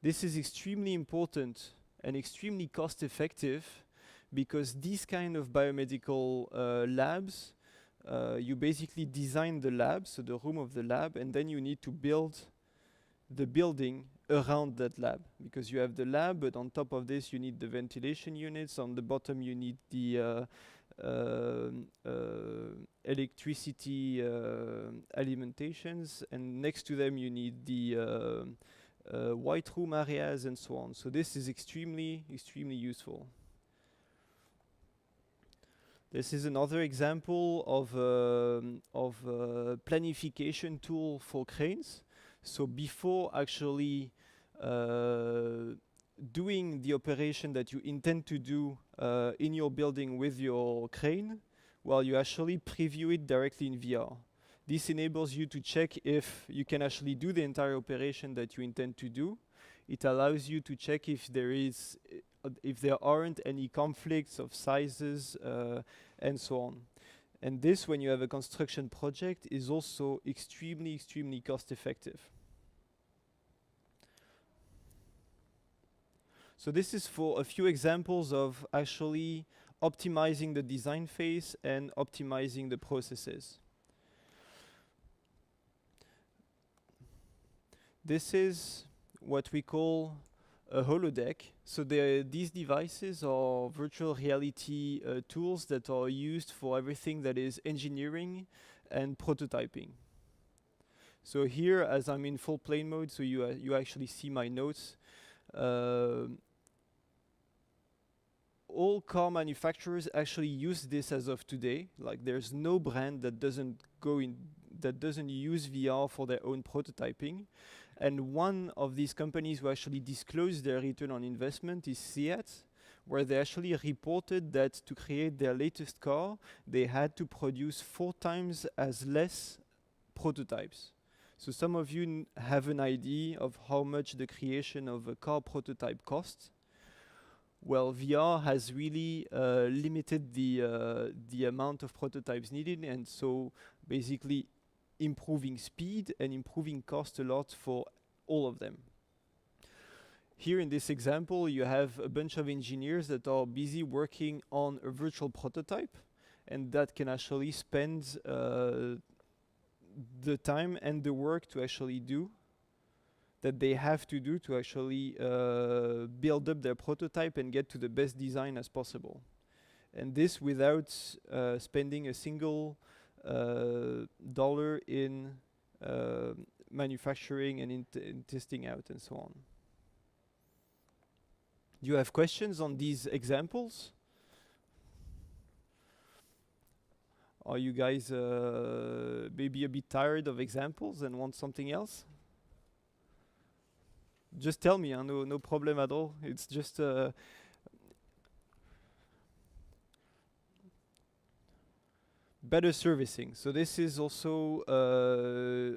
This is extremely important and extremely cost effective because these kind of biomedical labs, you basically design the lab, so the room of the lab, and then you need to build the building around that lab, because you have the lab, but on top of this you need the ventilation units, on the bottom you need the electricity alimentations, and next to them you need the white room areas and so on. So this is extremely useful. This is another example of a planification tool for cranes. So before actually doing the operation that you intend to do in your building with your crane, well, you actually preview it directly in VR. This enables you to check if you can actually do the entire operation that you intend to do. It allows you to check if if there aren't any conflicts of sizes and so on. And this, when you have a construction project, is also extremely cost effective. So this is for a few examples of actually optimizing the design phase and optimizing the processes. This is what we call a holodeck. So these devices are virtual reality tools that are used for everything that is engineering and prototyping. So here, as I'm in full plane mode, so you actually see my notes. All car manufacturers actually use this as of today. Like, there's no brand that doesn't use VR for their own prototyping. And one of these companies who actually disclosed their return on investment is Seat, where they actually reported that to create their latest car, they had to produce 4 times as less prototypes. So some of you have an idea of how much the creation of a car prototype costs. Well, VR has really limited the amount of prototypes needed, and so basically improving speed and improving cost a lot for all of them. Here in this example, you have a bunch of engineers that are busy working on a virtual prototype, and that can actually spend the time and the work to actually do that they have to do to actually build up their prototype and get to the best design as possible. And this without spending a single dollar in manufacturing and in testing out and so on. Do you have questions on these examples? Are you guys maybe a bit tired of examples and want something else? Just tell me, no problem at all. It's just better servicing. So this is also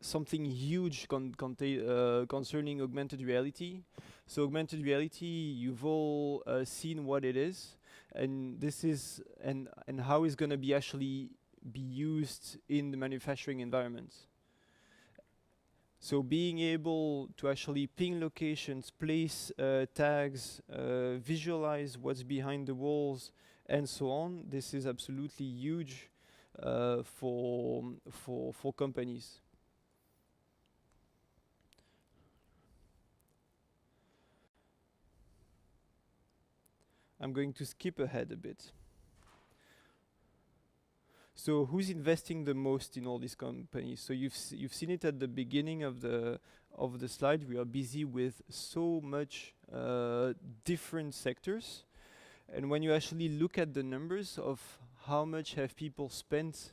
something huge concerning augmented reality. So augmented reality, you've all seen what it is, and this is and how it's going to be actually be used in the manufacturing environment. So being able to actually ping locations, place tags, visualize what's behind the walls, and so on, this is absolutely huge for companies. I'm going to skip ahead a bit. So who's investing the most in all these companies? So you've seen it at the beginning of the slide. We are busy with so much different sectors, and when you actually look at the numbers of how much have people spent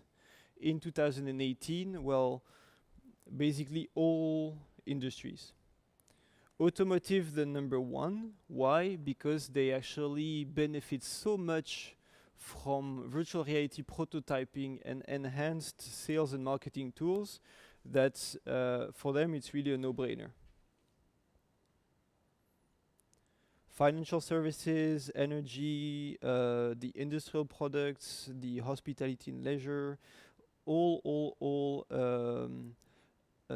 in 2018, well, basically all industries. Automotive, the number one. Why? Because they actually benefit so much from virtual reality prototyping and enhanced sales and marketing tools that for them it's really a no-brainer. Financial services, energy, the industrial products, the hospitality and leisure, all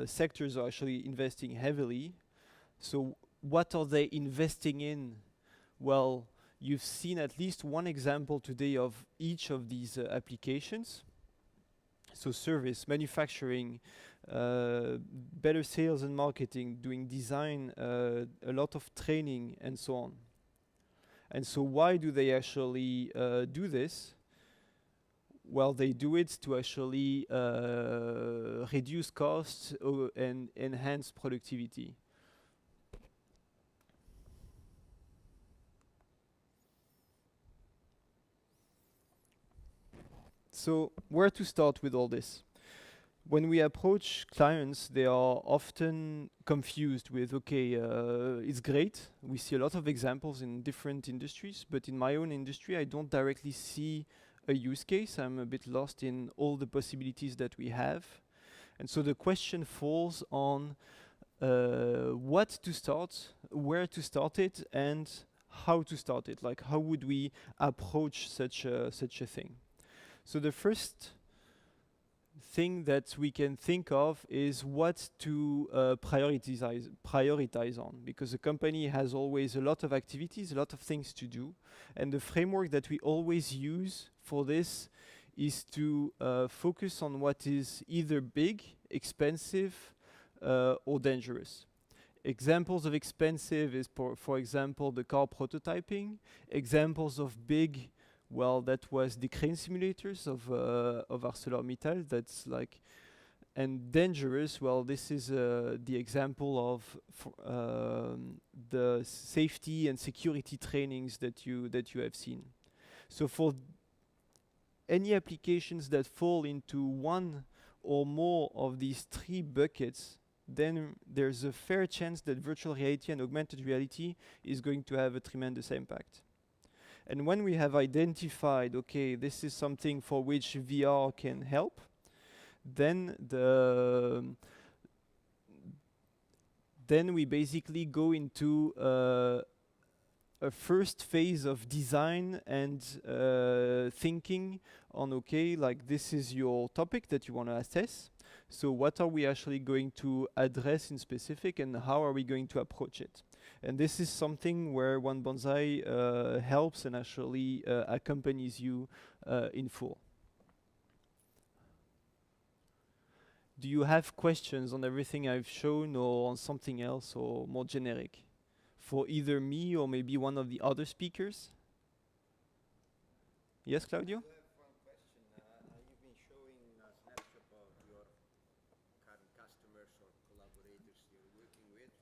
sectors are actually investing heavily. So what are they investing in? Well, you've seen at least one example today of each of these applications. So service, manufacturing, better sales and marketing, doing design, a lot of training, and so on. And so why do they actually do this? Well, they do it to actually reduce costs and enhance productivity. So where to start with all this? When we approach clients, they are often confused with, okay, it's great. We see a lot of examples in different industries, but in my own industry, I don't directly see a use case. I'm a bit lost in all the possibilities that we have. And so the question falls on what to start, where to start it, and how to start it. Like, how would we approach such a thing? So the first thing that we can think of is what to prioritize on, because a company has always a lot of activities, a lot of things to do, and the framework that we always use for this is to focus on what is either big, expensive, or dangerous. Examples of expensive is, for example, the car prototyping. Examples of big, well, that was the crane simulators of ArcelorMittal. That's like, and dangerous. Well, this is the example of the safety and security trainings that you have seen. So for any applications that fall into one or more of these three buckets, then there's a fair chance that virtual reality and augmented reality is going to have a tremendous impact. And when we have identified, okay, this is something for which VR can help, then we basically go into a first phase of design and thinking on, okay, like this is your topic that you want to assess. So what are we actually going to address in specific, and how are we going to approach it? And this is something where One Bonsai helps and actually accompanies you in full. Do you have questions on everything I've shown, or on something else, or more generic? For either me or maybe one of the other speakers? Yes, Claudio? I have one question. You've been showing a snapshot of your current customers or collaborators you're working with,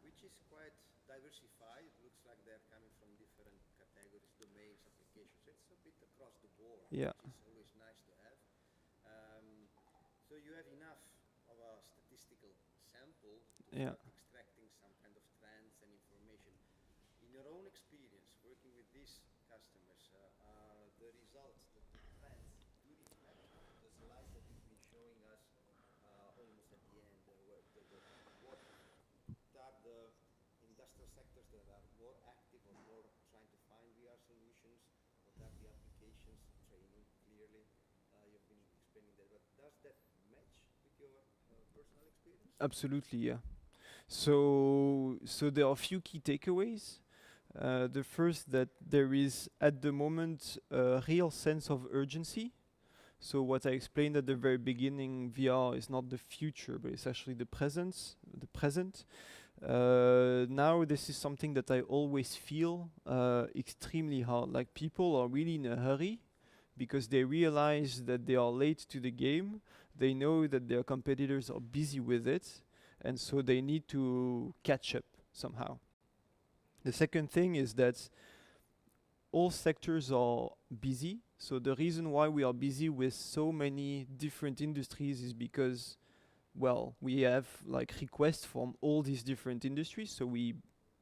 which is quite diversified. It looks like they're coming from different categories, domains, applications. It's a bit across the board, which is always nice to have. So you have enough of a statistical sample to start extracting some kind of trends and information. In your own experience working with these customers, the results, the trends, do reflect the slides that you've been showing us almost at the end? What are the industrial sectors that are more active or more trying to find VR solutions? What are the applications? Training, clearly, you've been explaining that, but does that match with your personal experience? Absolutely, yeah. So there are a few key takeaways. The first, that there is at the moment a real sense of urgency. So what I explained at the very beginning, VR is not the future, but it's actually the present. Now this is something that I always feel extremely hard. Like, people are really in a hurry because they realize that they are late to the game. They know that their competitors are busy with it, and so they need to catch up somehow. The second thing is that all sectors are busy. So the reason why we are busy with so many different industries is because, well, we have like requests from all these different industries, so we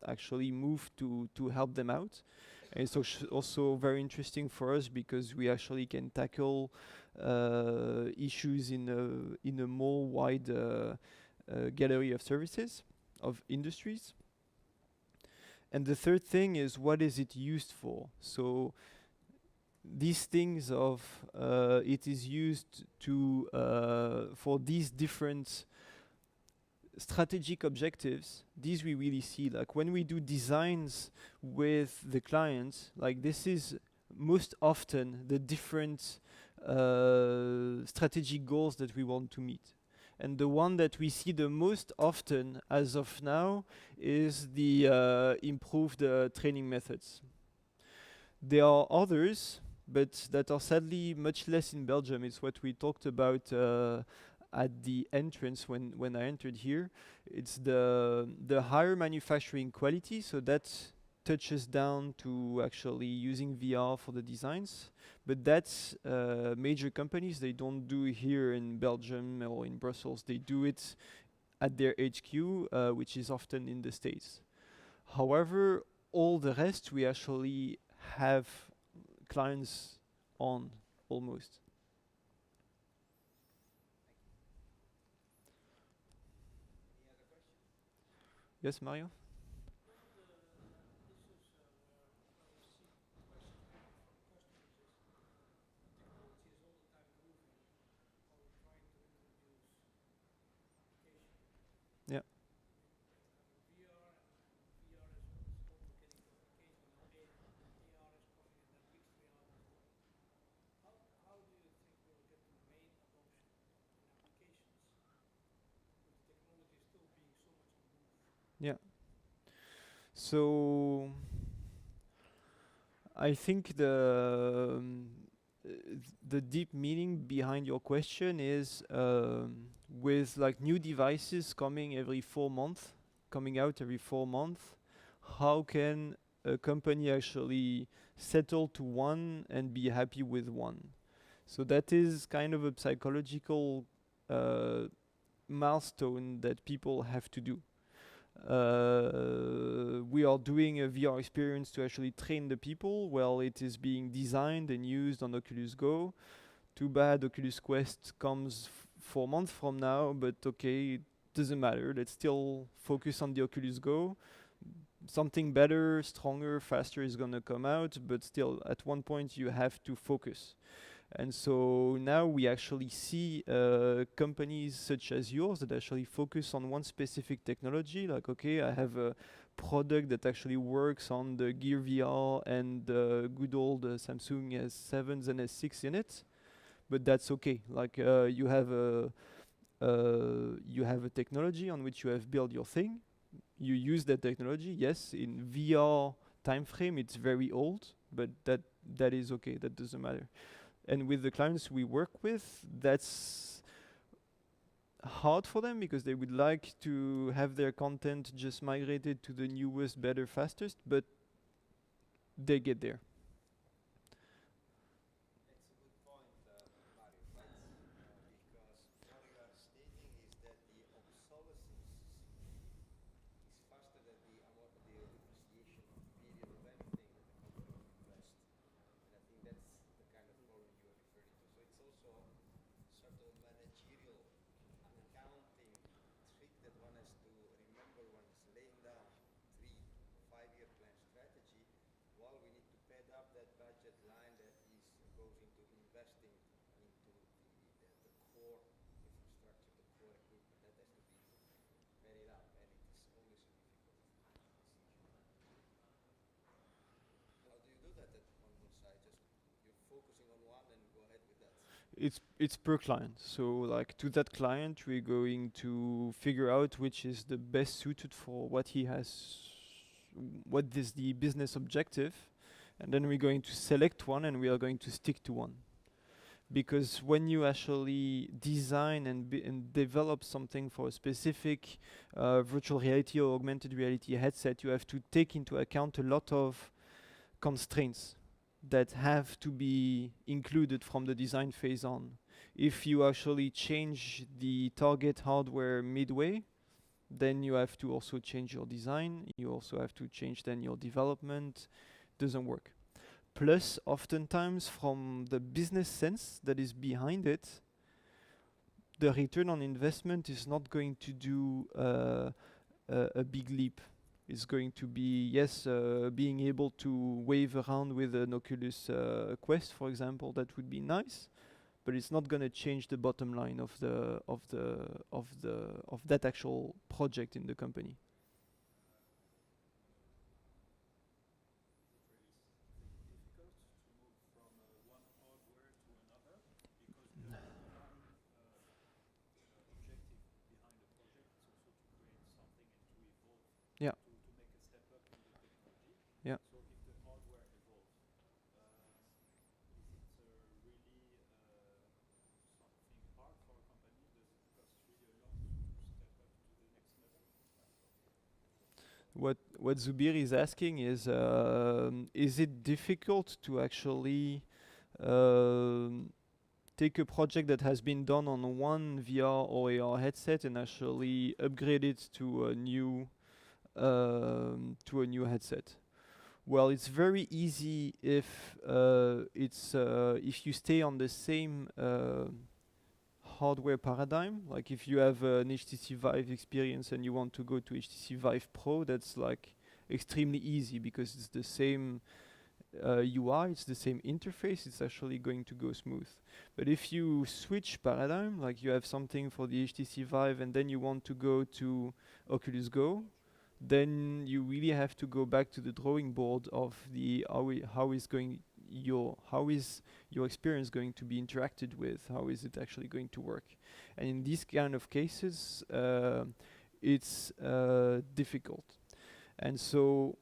actually move to help them out. And it's also very interesting for us because we actually can tackle issues in a more wide gallery of services, of industries. And the third thing is, what is it used for? So these things of it is used to for these different strategic objectives. These we really see, like when we do designs with the clients, like this is most often the different strategic goals that we want to meet. And the one that we see the most often as of now is the improved training methods. There are others, but that are sadly much less in Belgium. It's what we talked about at the entrance when I entered here. It's the higher manufacturing quality, so that touches down to actually using VR for the designs. But that's major companies, they don't do it here in Belgium or in Brussels. They do it at their HQ, which is often in the States. However, all the rest we actually have clients on almost. Any other questions? Yes, Mario? Yeah. Yeah. So I think the deep meaning behind your question is with like new devices coming every 4 months, coming out every 4 months, how can a company actually settle to one and be happy with one? So that is kind of a psychological milestone that people have to do. We are doing a VR experience to actually train the people. Well, it is being designed and used on Oculus Go. Too bad Oculus Quest comes 4 months from now, but okay, it doesn't matter. Let's still focus on the Oculus Go. Something better, stronger, faster is gonna come out, but still, at one point you have to focus. And so now we actually see companies such as yours that actually focus on one specific technology. Like, okay, I have a product that actually works on the Gear VR and the good old Samsung S7s and S6 in it, but that's okay. Like, you have a technology on which you have built your thing. You use that technology. Yes, in VR time frame, it's very old, but that is okay. That doesn't matter. And with the clients we work with, that's hard for them because they would like to have their content just migrated to the newest, better, fastest, but they get there. That's a good point, Mario, right? Because what you are stating is that the obsolescence is faster than the depreciation period of anything that the company would invest. And I think that's the kind of problem you are referring to. So it's also sort of managerial accounting trick that one has to remember when it's laying down 3 or 5 year plan strategy. While we need to pad up that budget line that goes into investing into the core infrastructure, the core equipment, that has to be paid up, and it is always a difficult decision. How do you do that on one side? Just you're focusing on one and go ahead with that? It's per client. So like to that client, we're going to figure out which is the best suited for what he has, what is the business objective, and then we're going to select one and we are going to stick to one. Because when you actually design and develop something for a specific virtual reality or augmented reality headset, you have to take into account a lot of constraints that have to be included from the design phase on. If you actually change the target hardware midway, then you have to also change your design. You also have to change then your development. Doesn't work. Plus, oftentimes from the business sense that is behind it, the return on investment is not going to do a big leap. It's going to be, yes, being able to wave around with an Oculus Quest, for example, that would be nice, but it's not going to change the bottom line of that actual project in the company. Yeah. Yeah. So if the hardware evolves, is it really something hard for a company? Does it cost really a lot to step up to the next level? What Zubir is asking is it difficult to actually take a project that has been done on one VR or AR headset and actually upgrade it to a new headset? Well, it's very easy if if you stay on the same hardware paradigm. Like if you have an HTC Vive experience and you want to go to HTC Vive Pro, that's like extremely easy because it's the same UI, it's the same interface, it's actually going to go smooth. But if you switch paradigm, like you have something for the HTC Vive and then you want to go to Oculus Go, then you really have to go back to the drawing board of the how is your experience going to be interacted with, how is it actually going to work. And in these kind of cases, it's difficult. And so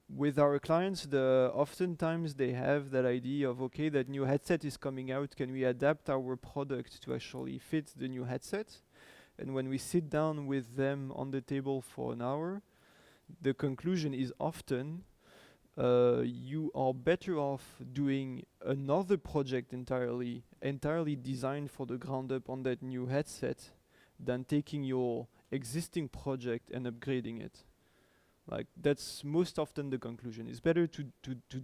with our clients, oftentimes they have that idea of, okay, that new headset is coming out, can we adapt our product to actually fit the new headset? And when we sit down with them on the table for an hour, the conclusion is often, you are better off doing another project entirely designed for the ground up on that new headset than taking your existing project and upgrading it. Like that's most often the conclusion. It's better to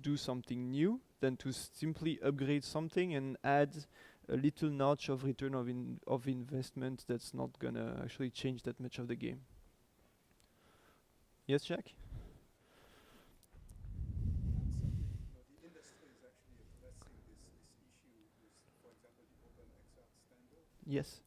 do something new than to simply upgrade something and add a little notch of return of investment that's not gonna actually change that much of the game. Yes, Jack? Yes.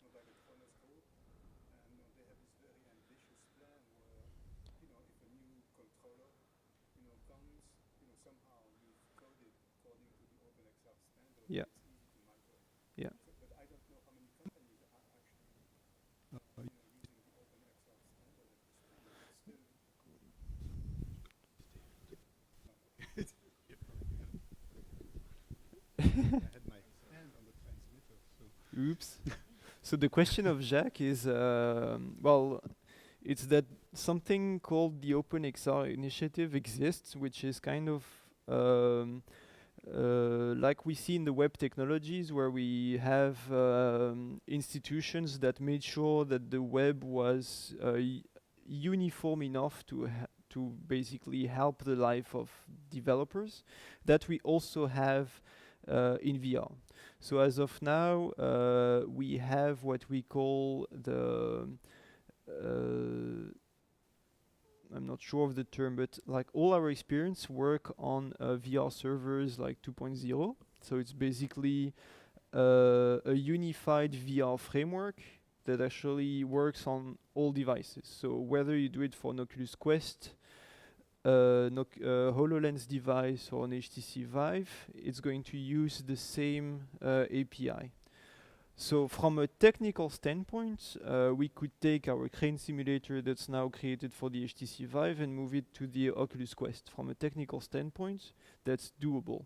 Yeah. Yeah. Oops. So the question of Jacques is, well, it's that something called the OpenXR initiative exists, which is kind of like we see in the web technologies, where we have institutions that made sure that the web was uniform enough to basically help the life of developers, that we also have in VR. So as of now, we have what we call the I'm not sure of the term, but like all our experience work on VR servers like 2.0. So it's basically a unified VR framework that actually works on all devices. So whether you do it for an Oculus Quest, HoloLens device or an HTC Vive, it's going to use the same API. So from a technical standpoint, we could take our crane simulator that's now created for the HTC Vive and move it to the Oculus Quest. From a technical standpoint, that's doable.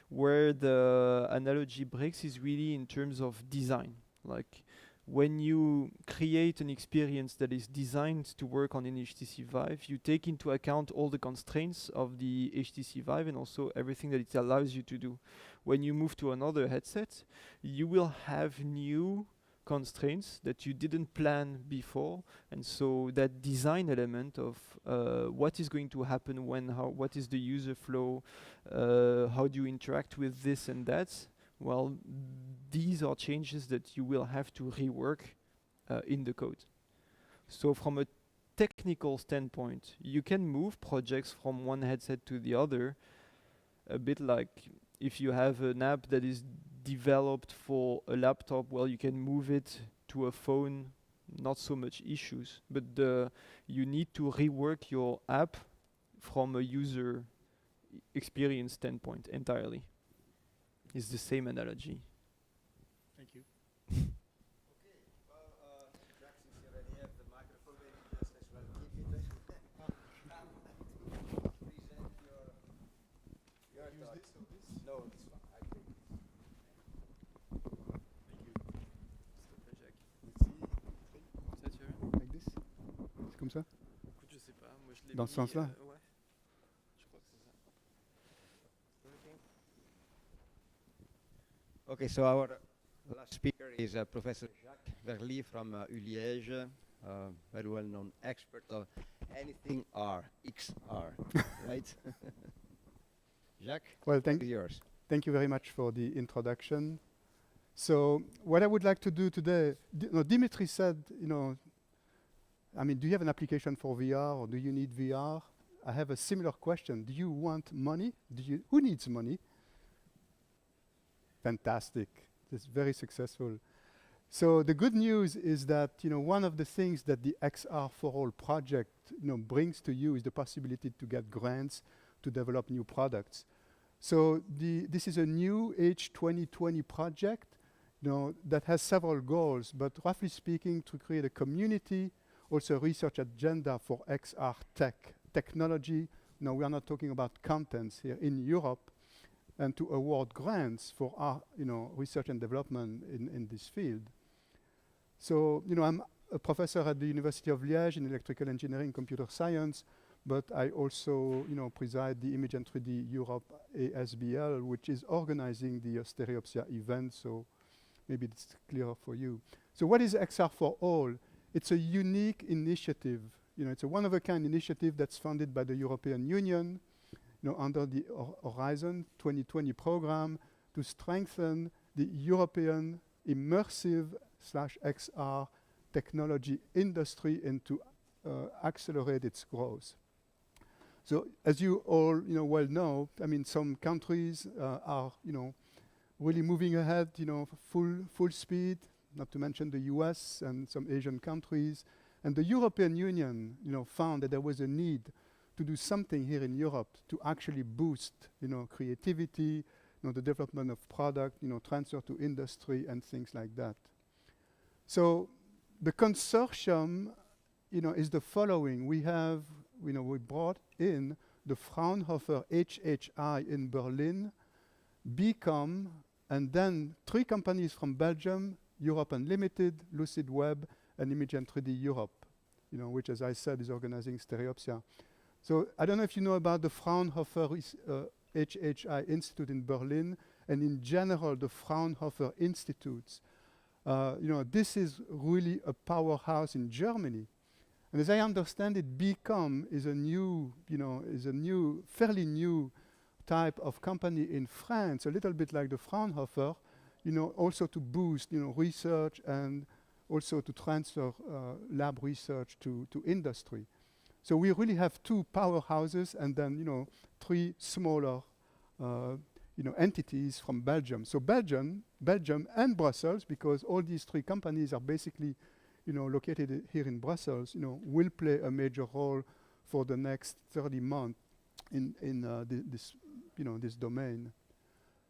Where the analogy breaks is really in terms of design. Like when you create an experience that is designed to work on an HTC Vive, you take into account all the constraints of the HTC Vive and also everything that it allows you to do. When you move to another headset, you will have new constraints that you didn't plan before, and so that design element of what is going to happen when, what is the user flow, how do you interact with this and that, well, these are changes that you will have to rework in the code. So from a technical standpoint, you can move projects from one headset to the other, a bit like if you have an app that is developed for a laptop, well, you can move it to a phone, not so much issues, but you need to rework your app from a user experience standpoint entirely. It's the same analogy. Thank you. Okay, well, Jack, since you already have the microphone, maybe just as well keep it. Present your thoughts. This or this? No, this one. I take this. Thank you. S'il te plaît, Jack. Like this? C'est comme ça? Écoute, je sais pas. Moi, je l'ai Dans ce sens-là? Ouais. Je crois que c'est ça. Okay, so our last speaker is Professor Jacques Verlier from Liège, very well-known expert of anything R, XR, right? Jacques, Well, it's yours. Thank you very much for the introduction. So what I would like to do today, Dimitri said, I mean, do you have an application for VR or do you need VR? I have a similar question. Do you want money? Who needs money? Fantastic. It's very successful. So the good news is that one of the things that the XR for All project brings to you is the possibility to get grants to develop new products. So this is a new H2020 project that has several goals, but roughly speaking, to create a community, also a research agenda for XR technology. Now we are not talking about contents here in Europe, and to award grants for our research and development in this field. So I'm a professor at the University of Liège in electrical engineering, computer science, but I also preside the Image and 3D Europe ASBL, which is organizing the Stereopsia event. So maybe it's clearer for you. So what is XR for All? It's a unique initiative. It's a one-of-a-kind initiative that's funded by the European Union, under the Horizon 2020 program to strengthen the European immersive/XR technology industry and to accelerate its growth. So as you all well know, I mean, some countries are really moving ahead, full speed, not to mention the US and some Asian countries. And the European Union, found that there was a need to do something here in Europe to actually boost, creativity, the development of product, transfer to industry and things like that. So the consortium, is the following. We have, we brought in the Fraunhofer HHI in Berlin, BCom, and then 3 companies from Belgium, Europe Unlimited, Lucid Web, and Image and 3D Europe, which, as I said, is organizing Stereopsia. So I don't know if you know about the Fraunhofer HHI Institute in Berlin, and in general, the Fraunhofer Institutes. This is really a powerhouse in Germany. And as I understand it, BCom is a new, fairly new type of company in France, a little bit like the Fraunhofer, also to boost, research and also to transfer lab research to industry. So we really have 2 powerhouses and then, 3 smaller, entities from Belgium. So Belgium and Brussels, because all these 3 companies are basically, located here in Brussels, will play a major role for the next 30 months in this domain.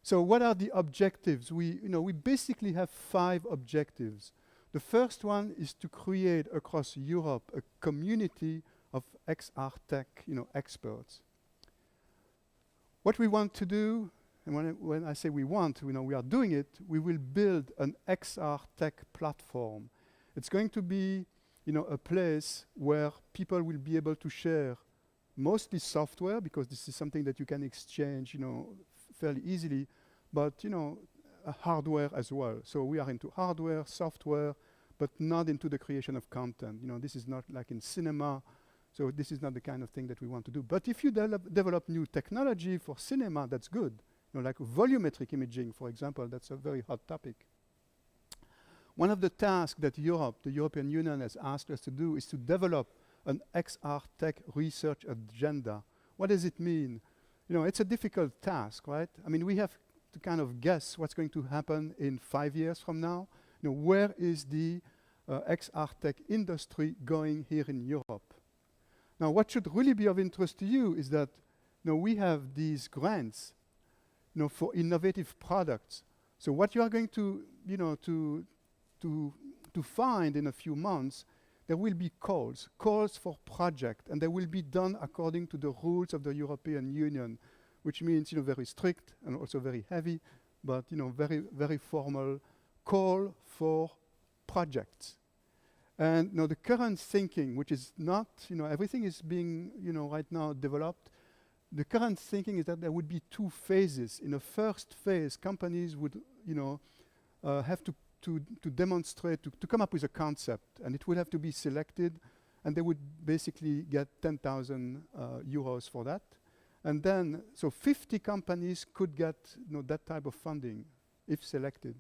So what are the objectives? We basically have 5 objectives. The first one is to create across Europe a community of XR tech, experts. What we want to do, and when I say we want, we are doing it, we will build an XR tech platform. It's going to be, a place where people will be able to share mostly software, because this is something that you can exchange, fairly easily, but, hardware as well. So we are into hardware, software, but not into the creation of content. This is not like in cinema. So this is not the kind of thing that we want to do. But if you develop new technology for cinema, that's good. Like volumetric imaging, for example, that's a very hot topic. One of the tasks that the European Union has asked us to do is to develop an XR tech research agenda. What does it mean? It's a difficult task, right? I mean, we have to kind of guess what's going to happen in 5 years from now. Where is the XR tech industry going here in Europe? Now, what should really be of interest to you is that we have these grants for innovative products. So what you are going to, to find in a few months, there will be calls for project, and they will be done according to the rules of the European Union, which means very strict and also very heavy, but very, very formal call for projects. And the current thinking, which is not, everything is being, right now developed. The current thinking is that there would be 2 phases. In a first phase, companies would, have to demonstrate, to come up with a concept, and it would have to be selected, and they would basically get 10,000 euros for that. And then, so 50 companies could get, that type of funding if selected.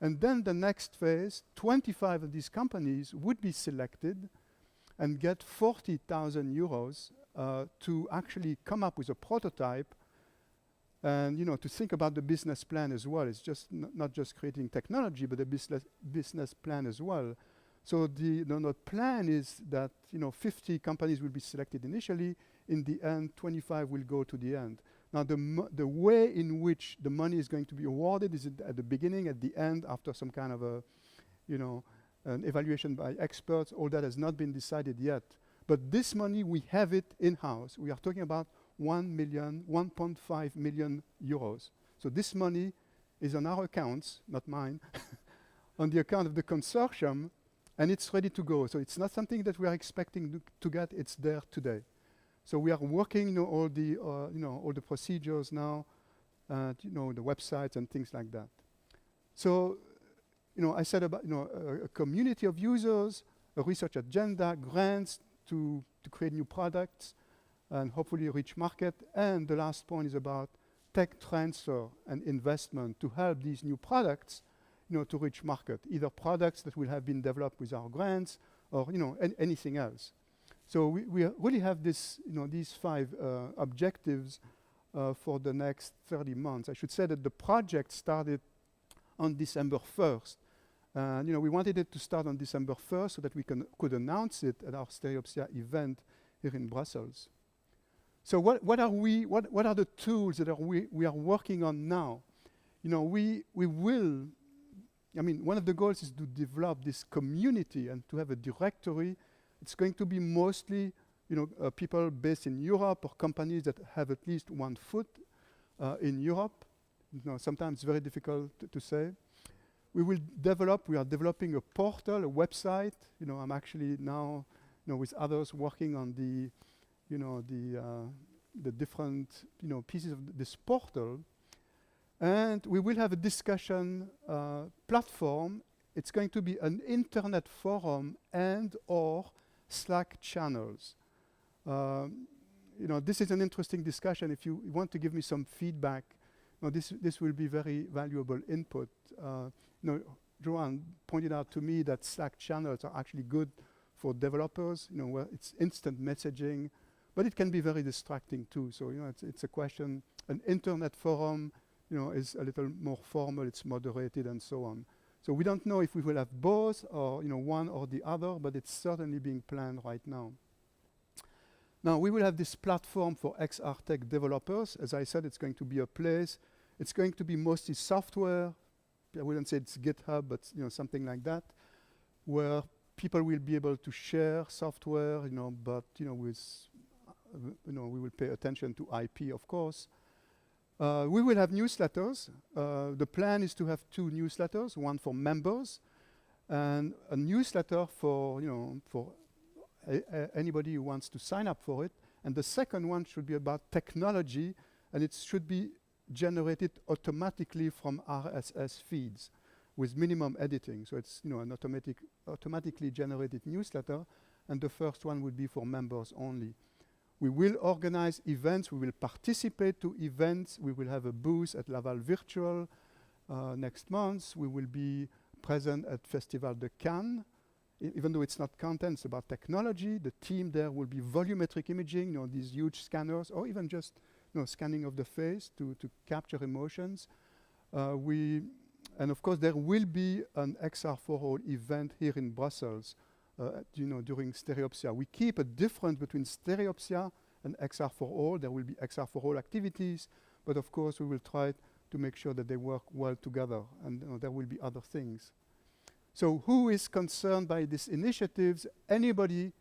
And then the next phase, 25 of these companies would be selected and get 40,000 euros to actually come up with a prototype and to think about the business plan as well. It's just not just creating technology, but a business plan as well. So the plan is that 50 companies will be selected initially. In the end, 25 will go to the end. Now, the way in which the money is going to be awarded is at the beginning, at the end, after some kind of an evaluation by experts. All that has not been decided yet. But this money, we have it in-house. We are talking about 1.5 million euros. So this money is on our accounts, not mine, on the account of the consortium, and it's ready to go. So it's not something that we are expecting to get. It's there today. So we are working, all the procedures now, the websites and things like that. So, I said about, a community of users, a research agenda, grants to create new products, and hopefully reach market. And the last point is about tech transfer and investment to help these new products, to reach market, either products that will have been developed with our grants or, anything else. So we really have this, these 5 objectives for the next 30 months. I should say that the project started on December 1st. We wanted it to start on December 1st so that we could announce it at our Stereopsia event here in Brussels. So what are the tools that we are working on now? We will, one of the goals is to develop this community and to have a directory. It's going to be mostly, people based in Europe or companies that have at least one foot in Europe. Sometimes very difficult to say. We are developing a portal, a website. I'm actually now, with others working on the different, pieces of this portal. And we will have a discussion platform. It's going to be an internet forum and or Slack channels. This is an interesting discussion. If you want to give me some feedback, this will be very valuable input. Joanne pointed out to me that Slack channels are actually good for developers, where it's instant messaging, but it can be very distracting too. So, it's a question. An internet forum, is a little more formal, it's moderated and so on. So we don't know if we will have both or, one or the other, but it's certainly being planned right now. Now, we will have this platform for XR Tech developers. As I said, it's going to be a place. It's going to be mostly software. I wouldn't say it's GitHub, but, something like that, where people will be able to share software, but, with, we will pay attention to IP, of course. We will have newsletters. The plan is to have 2 newsletters, one for members and a newsletter for, for anybody who wants to sign up for it. And the second one should be about technology, and it should be generated automatically from RSS feeds with minimum editing. So it's, an automatically generated newsletter, and the first one would be for members only. We will organize events. We will participate to events. We will have a booth at Laval Virtual next month. We will be present at Festival de Cannes. Even though it's not content, it's about technology. The team there will be volumetric imaging, these huge scanners, or even just scanning of the face to capture emotions. And of course, there will be an XR4All event here in Brussels. During Stereopsia. We keep a difference between Stereopsia and XR4All. There will be XR4All activities, but of course we will try to make sure that they work well together, and there will be other things. So who is concerned by these initiatives? Anybody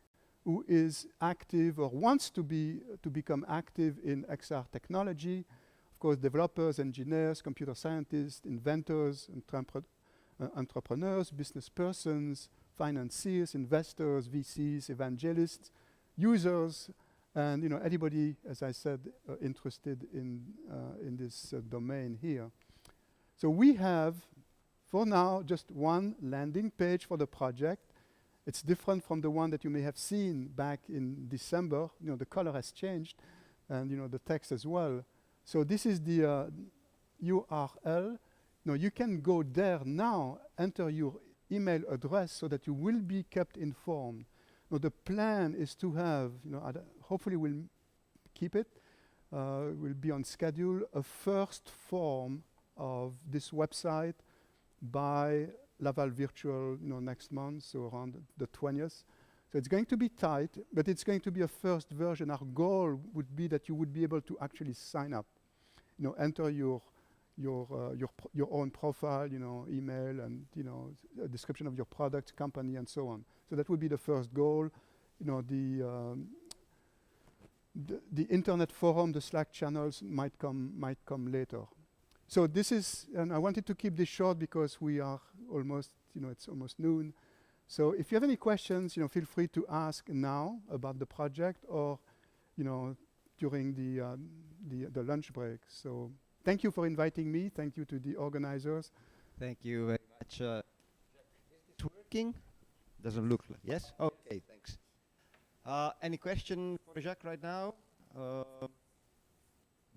who is active or wants to become active in XR technology. Of course, developers, engineers, computer scientists, inventors, entrepreneurs, business persons, financiers, investors, VCs, evangelists, users, and anybody, as I said, interested in this domain here. So we have, for now, just one landing page for the project. It's different from the one that you may have seen back in December. The color has changed, and the text as well. So this is the URL. No, you can go there now, enter your email address so that you will be kept informed. No, the plan is to have, hopefully we'll keep it, will be on schedule, a first form of this website by Laval Virtual, next month, so around the 20th. So it's going to be tight, but it's going to be a first version. Our goal would be that you would be able to actually sign up, enter your own profile, email, and a description of your product, company, and so on. So that would be the first goal. The internet forum, the Slack channels might come later. So this is, and I wanted to keep this short because we are almost, it's almost noon. So if you have any questions, feel free to ask now about the project or, during the lunch break. So thank you for inviting me. Thank you to the organizers. Thank you very much. Is it working? Doesn't look like. Yes? Okay, thanks. Any question for Jacques right now?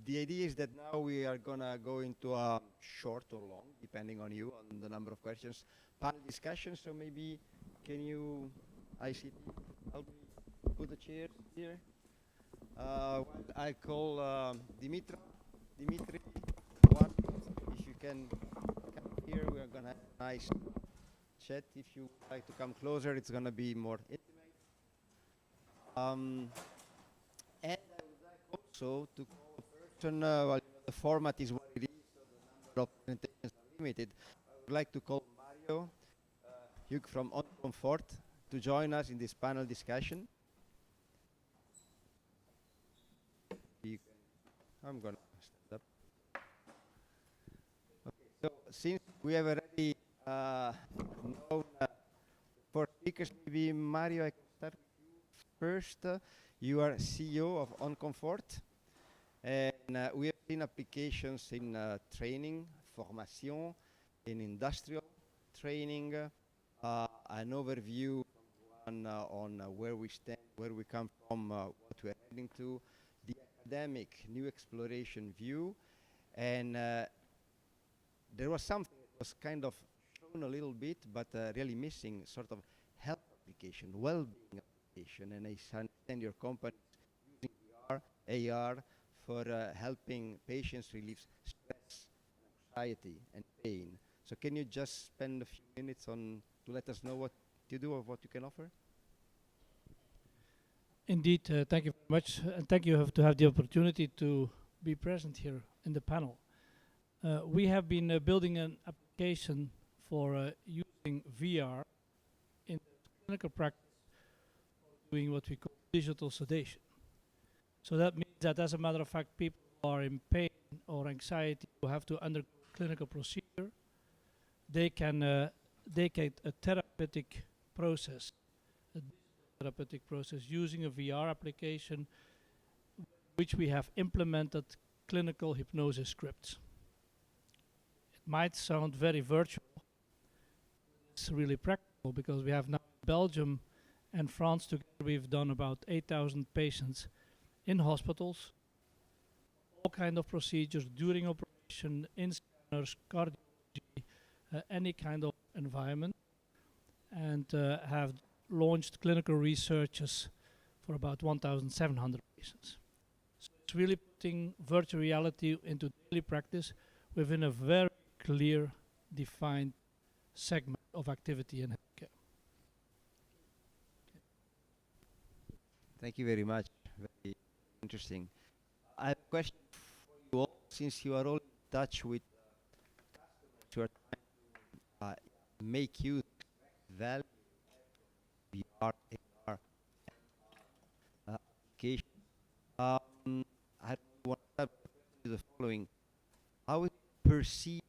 The idea is that now we are going to go into a short or long, depending on you, on the number of questions, panel discussion. So maybe can you, ICT, help me put the chair here? I call Dimitri, one, if you can come here, we are going to have a nice chat. If you would like to come closer, it's going to be more intimate. And I would like also to call a person, well, the format is what it is, so the number of presentations are limited. I would like to call Mario Hugh from Uncomfort to join us in this panel discussion. I'm going to stand up. Okay, so since we have already known four speakers, maybe Mario, I can start with you first. You are CEO of Uncomfort, and we have seen applications in training, formation, in industrial training, an overview on where we stand, where we come from, what we're heading to, the academic new exploration view, and there was something that was kind of shown a little bit, but really missing, sort of health application, well-being application, and I understand your company using VR, AR for helping patients relieve stress, anxiety, and pain. So can you just spend a few minutes on to let us know what you do or what you can offer? Indeed, thank you very much, and thank you to have the opportunity to be present here in the panel. We have been building an application for using VR in clinical practice for doing what we call digital sedation. So that means that, as a matter of fact, people who are in pain or anxiety who have to undergo clinical procedure, they can get a therapeutic process, using a VR application, which we have implemented clinical hypnosis scripts. It might sound very virtual. It's really practical because we have now Belgium and France together. We've done about 8,000 patients in hospitals, all kind of procedures during operation, in scanners, cardiology, any kind of environment, and have launched clinical researches for about 1,700 patients. So it's really putting virtual reality into daily practice within a very clear, defined segment of activity in healthcare. Thank you very much. Very interesting. I have a question for you all, since you are all in touch with customers who are trying to make use of value VR, AR, application. I want to do the following. How is perceived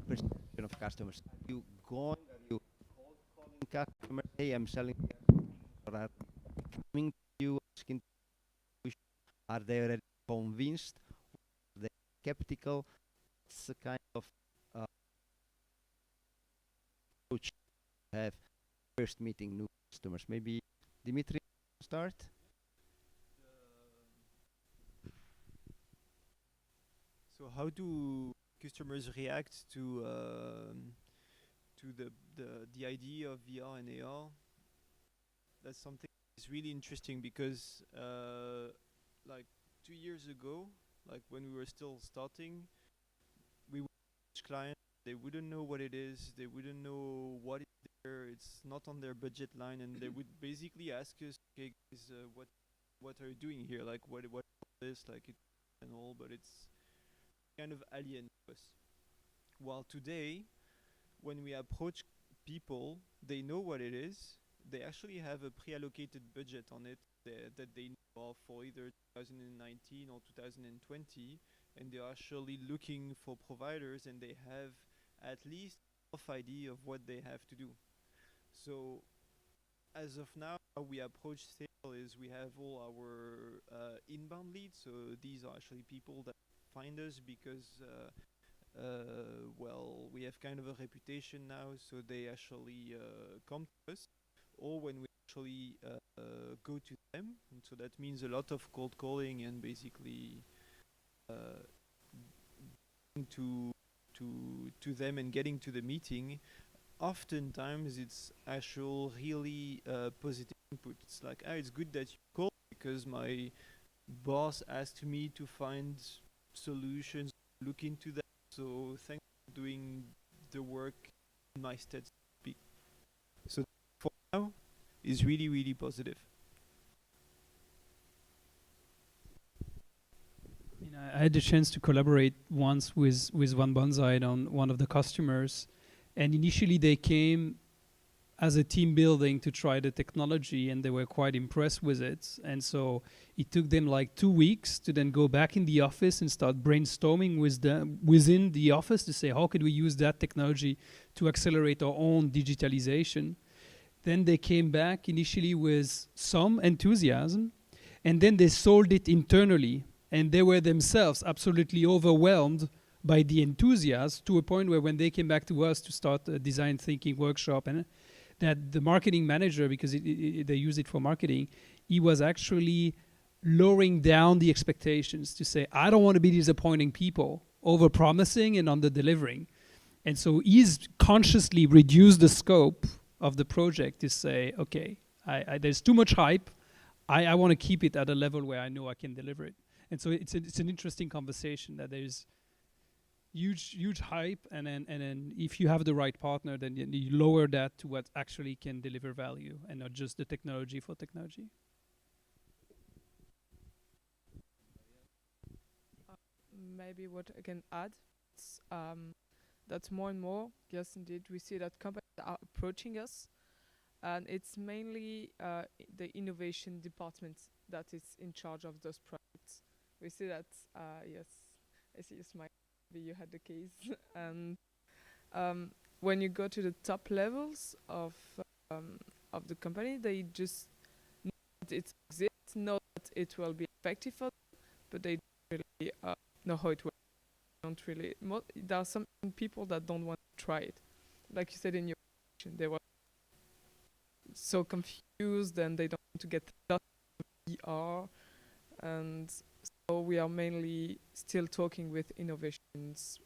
perception of customers? Are you cold calling customers? Hey, I'm selling. Or are they coming to you asking? Are they already convinced? Are they skeptical? It's a kind of approach to have first meeting new customers. Maybe Dimitri, start. So how do customers react to the idea of VR and AR? That's something that's really interesting because like 2 years ago, like when we were still starting, we would reach clients, they wouldn't know what it is, they wouldn't know what is there, it's not on their budget line, and they would basically ask us, okay, guys, what are you doing here? Like what is this? Like it and all, but it's kind of alien to us. While today, when we approach people, they know what it is. They actually have a pre-allocated budget on it that they know of for either 2019 or 2020, and they're actually looking for providers, and they have at least a rough idea of what they have to do. So as of now, how we approach sale is we have all our inbound leads. So these are actually people that find us because well, we have kind of a reputation now, so they actually come to us, or when we actually go to them, and so that means a lot of cold calling and basically to them and getting to the meeting. Oftentimes it's actual really positive input. It's like, it's good that you called because my boss asked me to find solutions, look into that. So thanks for doing the work in my stead, so to speak. So for now, is really, really positive. I had the chance to collaborate once with One Bonsai on one of the customers, and initially they came as a team building to try the technology, and they were quite impressed with it. And so it took them like 2 weeks to then go back in the office and start brainstorming with them within the office to say, how could we use that technology to accelerate our own digitalization? Then they came back initially with some enthusiasm, and then they sold it internally, and they were themselves absolutely overwhelmed by the enthusiasm, to a point where when they came back to us to start a design thinking workshap, and that the marketing manager, because they use it for marketing, he was actually lowering down the expectations to say, I don't want to be disappointing people, over promising and under delivering. And so he's consciously reduced the scope of the project to say, okay, there's too much hype. I want to keep it at a level where I know I can deliver it. And so it's an interesting conversation that there's huge hype, and then if you have the right partner, then you lower that to what actually can deliver value, and not just the technology for technology. Maybe what I can add, that's more and more, yes, indeed, we see that companies are approaching us, and it's mainly the innovation department that is in charge of those projects. We see that, yes, I see you smile. You had the case. And when you go to the top levels of the company, they just know that it exists, know that it will be effective for them, but they don't really know how it works. Don't really. There are some people that don't want to try it, like you said in your question. They were so confused and they don't want to get lost in VR, and so we are mainly still talking with innovations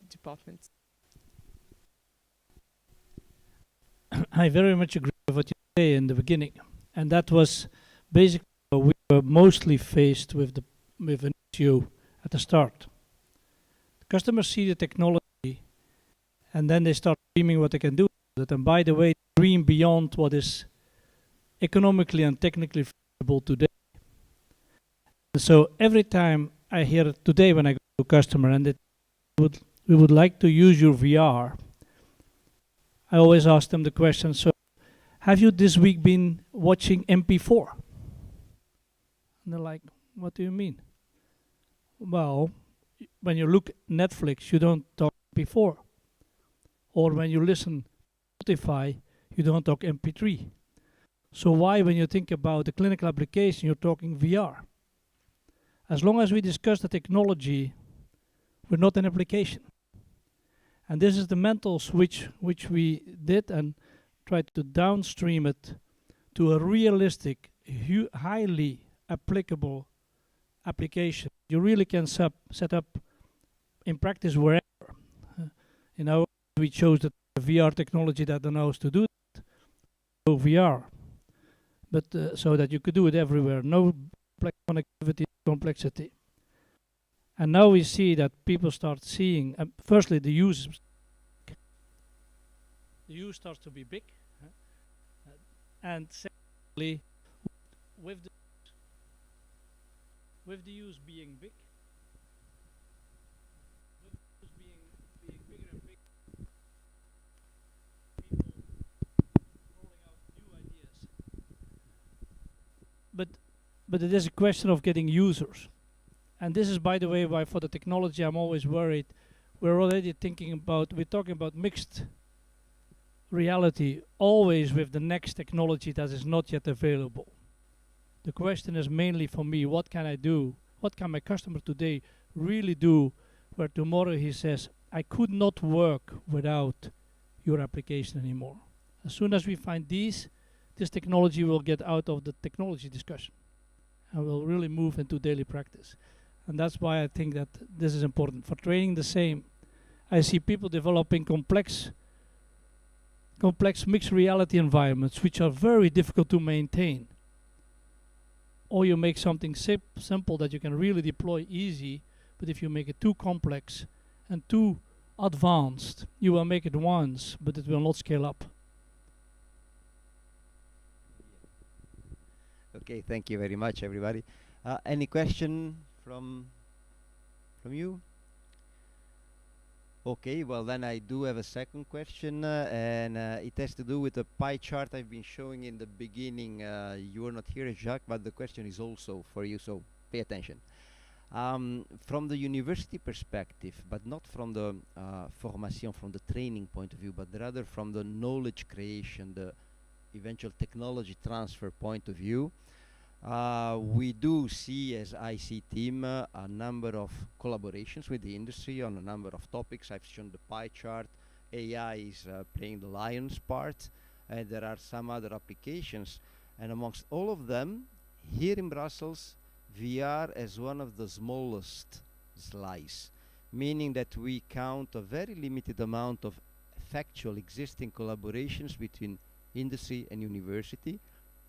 departments. I very much agree with what you say in the beginning, and that was basically we were mostly faced with an issue at the start. The customers see the technology, and then they start dreaming what they can do with it. And by the way, dream beyond what is economically and technically feasible today. So every time I hear it today when I go to a customer and we would like to use your VR, I always ask them the question, so have you this week been watching MP4? And they're like, what do you mean? Well, when you look at Netflix, you don't talk MP4. Or when you listen to Spotify, you don't talk MP3. So why, when you think about the clinical application, you're talking VR? As long as we discuss the technology, we're not an application. And this is the mental switch which we did, and tried to downstream it to a realistic, highly applicable application. You really can set up in practice wherever. You know, we chose the VR technology that allows to do that, so VR, but so that you could do it everywhere, no connectivity, complexity. And now we see that people start seeing, firstly, the use starts to be big, and secondly, with the use being big, being bigger and bigger, people rolling out new ideas. But it is a question of getting users. And this is, by the way, why for the technology I'm always worried. We're already we're talking about mixed reality, always with the next technology that is not yet available. The question is mainly for me, what can I do? What can my customer today really do where tomorrow he says, I could not work without your application anymore? As soon as we find this technology will get out of the technology discussion and will really move into daily practice. And that's why I think that this is important. For training, the same. I see people developing complex mixed reality environments which are very difficult to maintain. Or you make something simple that you can really deploy easy, but if you make it too complex and too advanced, you will make it once, but it will not scale up. Okay, thank you very much, everybody. Any question from you? Okay, well then I do have a second question, and it has to do with the pie chart I've been showing in the beginning. You were not here, Jacques, but the question is also for you, so pay attention. From the university perspective, but not from the formation, from the training point of view, but rather from the knowledge creation, the eventual technology transfer point of view, we do see, as IC team, a number of collaborations with the industry on a number of topics. I've shown the pie chart. AI is playing the lion's part, and there are some other applications. And amongst all of them, here in Brussels, VR as one of the smallest slice, meaning that we count a very limited amount of factual existing collaborations between industry and university,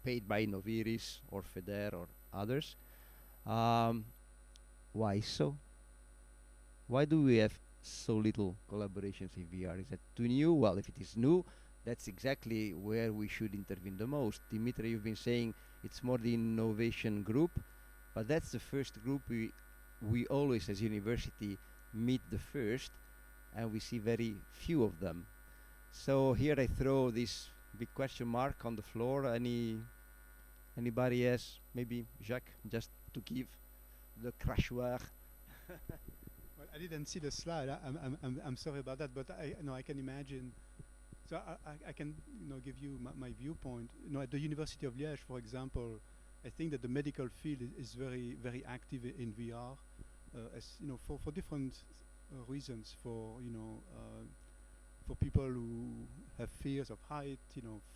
paid by Noviris or FEDER or others. Why so? Why do we have so little collaborations in VR? Is that too new? Well, if it is new, that's exactly where we should intervene the most. Dimitri, you've been saying it's more the innovation group, but that's the first group we always as university meet the first, and we see very few of them. So here I throw this big question mark on the floor. Anybody else? Maybe Jacques, just to give the crachoir. Well, I didn't see the slide. I'm sorry about that, but I can imagine. So I can give you my viewpoint. At the University of Liège, for example, I think that the medical field is very very active in VR, for different reasons. For people who have fears of height,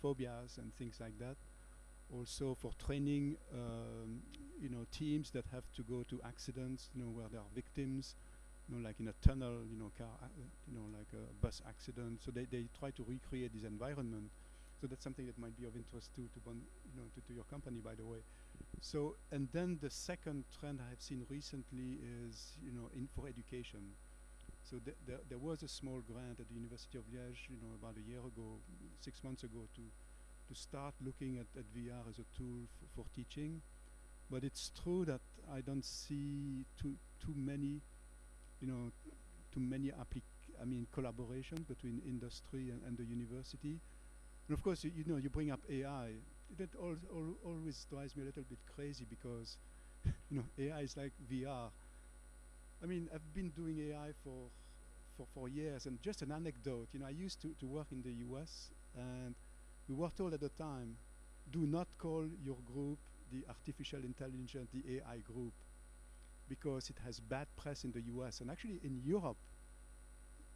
phobias and things like that. Also for training, teams that have to go to accidents, where there are victims, like in a tunnel, car, like a bus accident. So they try to recreate this environment. So that's something that might be of interest to your company, by the way. So, and then the second trend I have seen recently is, for education. So there was a small grant at the University of Liège, about a year ago, 6 months ago, to start looking at VR as a tool for teaching. But it's true that I don't see too many collaboration between industry and the university. And of course, you bring up AI. That always drives me a little bit crazy because, AI is like VR. I mean, I've been doing AI for years, and just an anecdote. I used to work in the US, and we were told at the time, do not call your group the artificial intelligence, the AI group, because it has bad press in the US. And actually in Europe,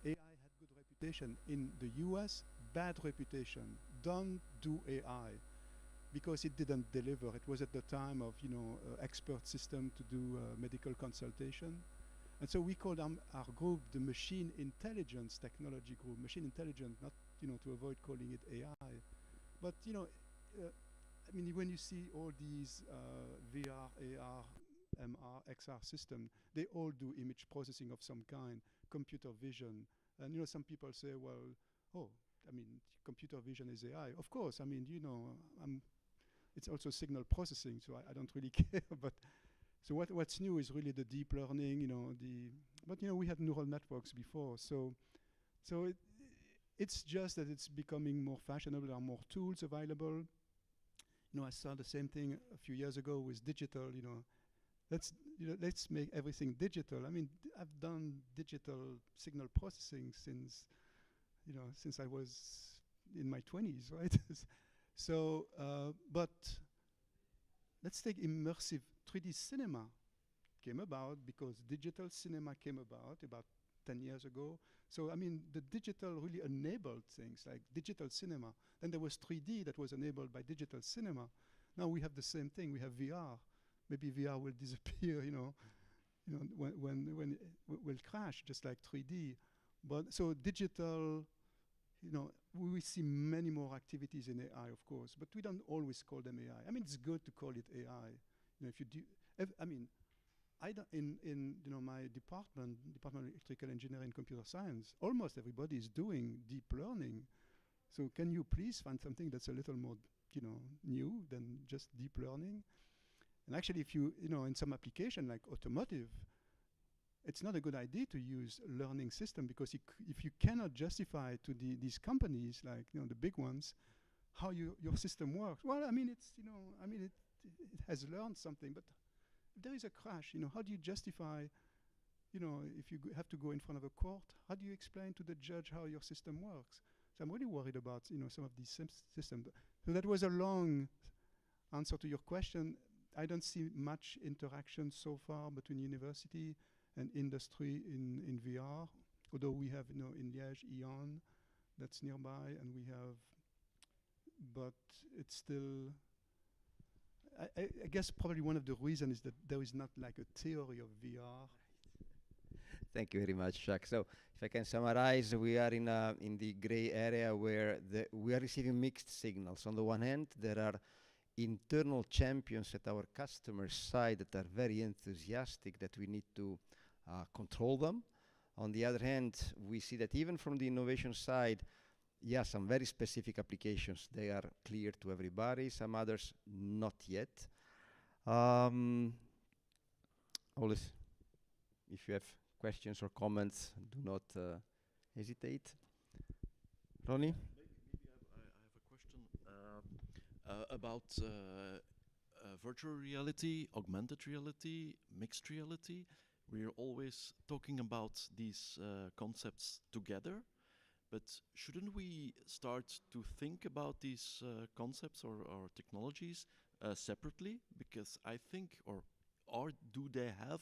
AI had good reputation. In the US, bad reputation. Don't do AI, because it didn't deliver. It was at the time of, expert system to do medical consultation. And so we called our group the Machine Intelligence Technology Group. Machine Intelligence, not to avoid calling it AI, but I mean, when you see all these VR, AR, MR, XR system, they all do image processing of some kind, computer vision, and some people say, well, oh, I mean, computer vision is AI. Of course, I mean, it's also signal processing, so I don't really care. But so what's new is really the deep learning, but we had neural networks before, so it's just that it's becoming more fashionable. There are more tools available. I saw the same thing a few years ago with digital. Let's make everything digital. I mean, I've done digital signal processing since I was in my 20s, right? So, but let's take immersive 3D cinema came about because digital cinema came about 10 years ago. So, I mean, the digital really enabled things like digital cinema. Then there was 3D that was enabled by digital cinema. Now we have the same thing. We have VR. Maybe VR will disappear, when it will crash, just like 3D. But so digital, we see many more activities in AI, of course, but we don't always call them AI. I mean, it's good to call it AI. If you do, I mean, I don't, in my Department of Electrical Engineering and Computer Science, almost everybody is doing deep learning. So can you please find something that's a little more, new than just deep learning? And actually, if in some application like automotive, it's not a good idea to use learning system because if you cannot justify to these companies like the big ones how your system works, well, I mean it has learned something, but if there is a crash, how do you justify? If you have to go in front of a court, how do you explain to the judge how your system works? So I'm really worried about some of these systems. So that was a long answer to your question. I don't see much interaction so far between university and industry in VR, although we have in Liège Eon that's nearby, and we have, but it's still. I guess probably one of the reasons is that there is not like a theory of VR. Thank you very much, Jacques. So if I can summarize, we are in the gray area where we are receiving mixed signals. On the one hand, there are internal champions at our customer side that are very enthusiastic that we need to control them. On the other hand, we see that even from the innovation side, some very specific applications, they are clear to everybody, some others not yet. Always, if you have questions or comments, do not hesitate. Ronnie? Maybe I have a question about virtual reality, augmented reality, mixed reality. We're always talking about these concepts together, but shouldn't we start to think about these concepts or technologies separately? Because I think, or do they have,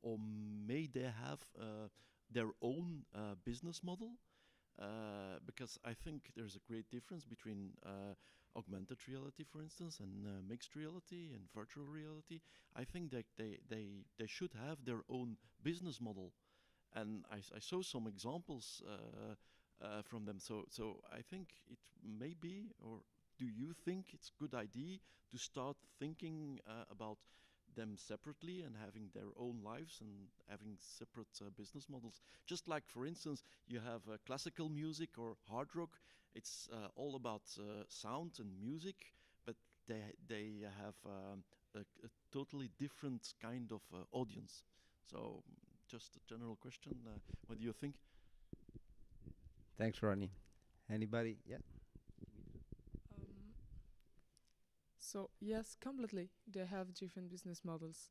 or may they have their own business model? Because I think there's a great difference between augmented reality, for instance, and mixed reality and virtual reality. I think that they should have their own business model, and I saw some examples from them. So I think it may be, or do you think it's a good idea to start thinking about them separately and having their own lives and having separate business models? Just like, for instance, you have classical music or hard rock. It's all about sound and music, but they have a totally different kind of audience. So just a general question. What do you think? Thanks, Ronnie. Anybody? Yeah. So yes, completely. They have different business models.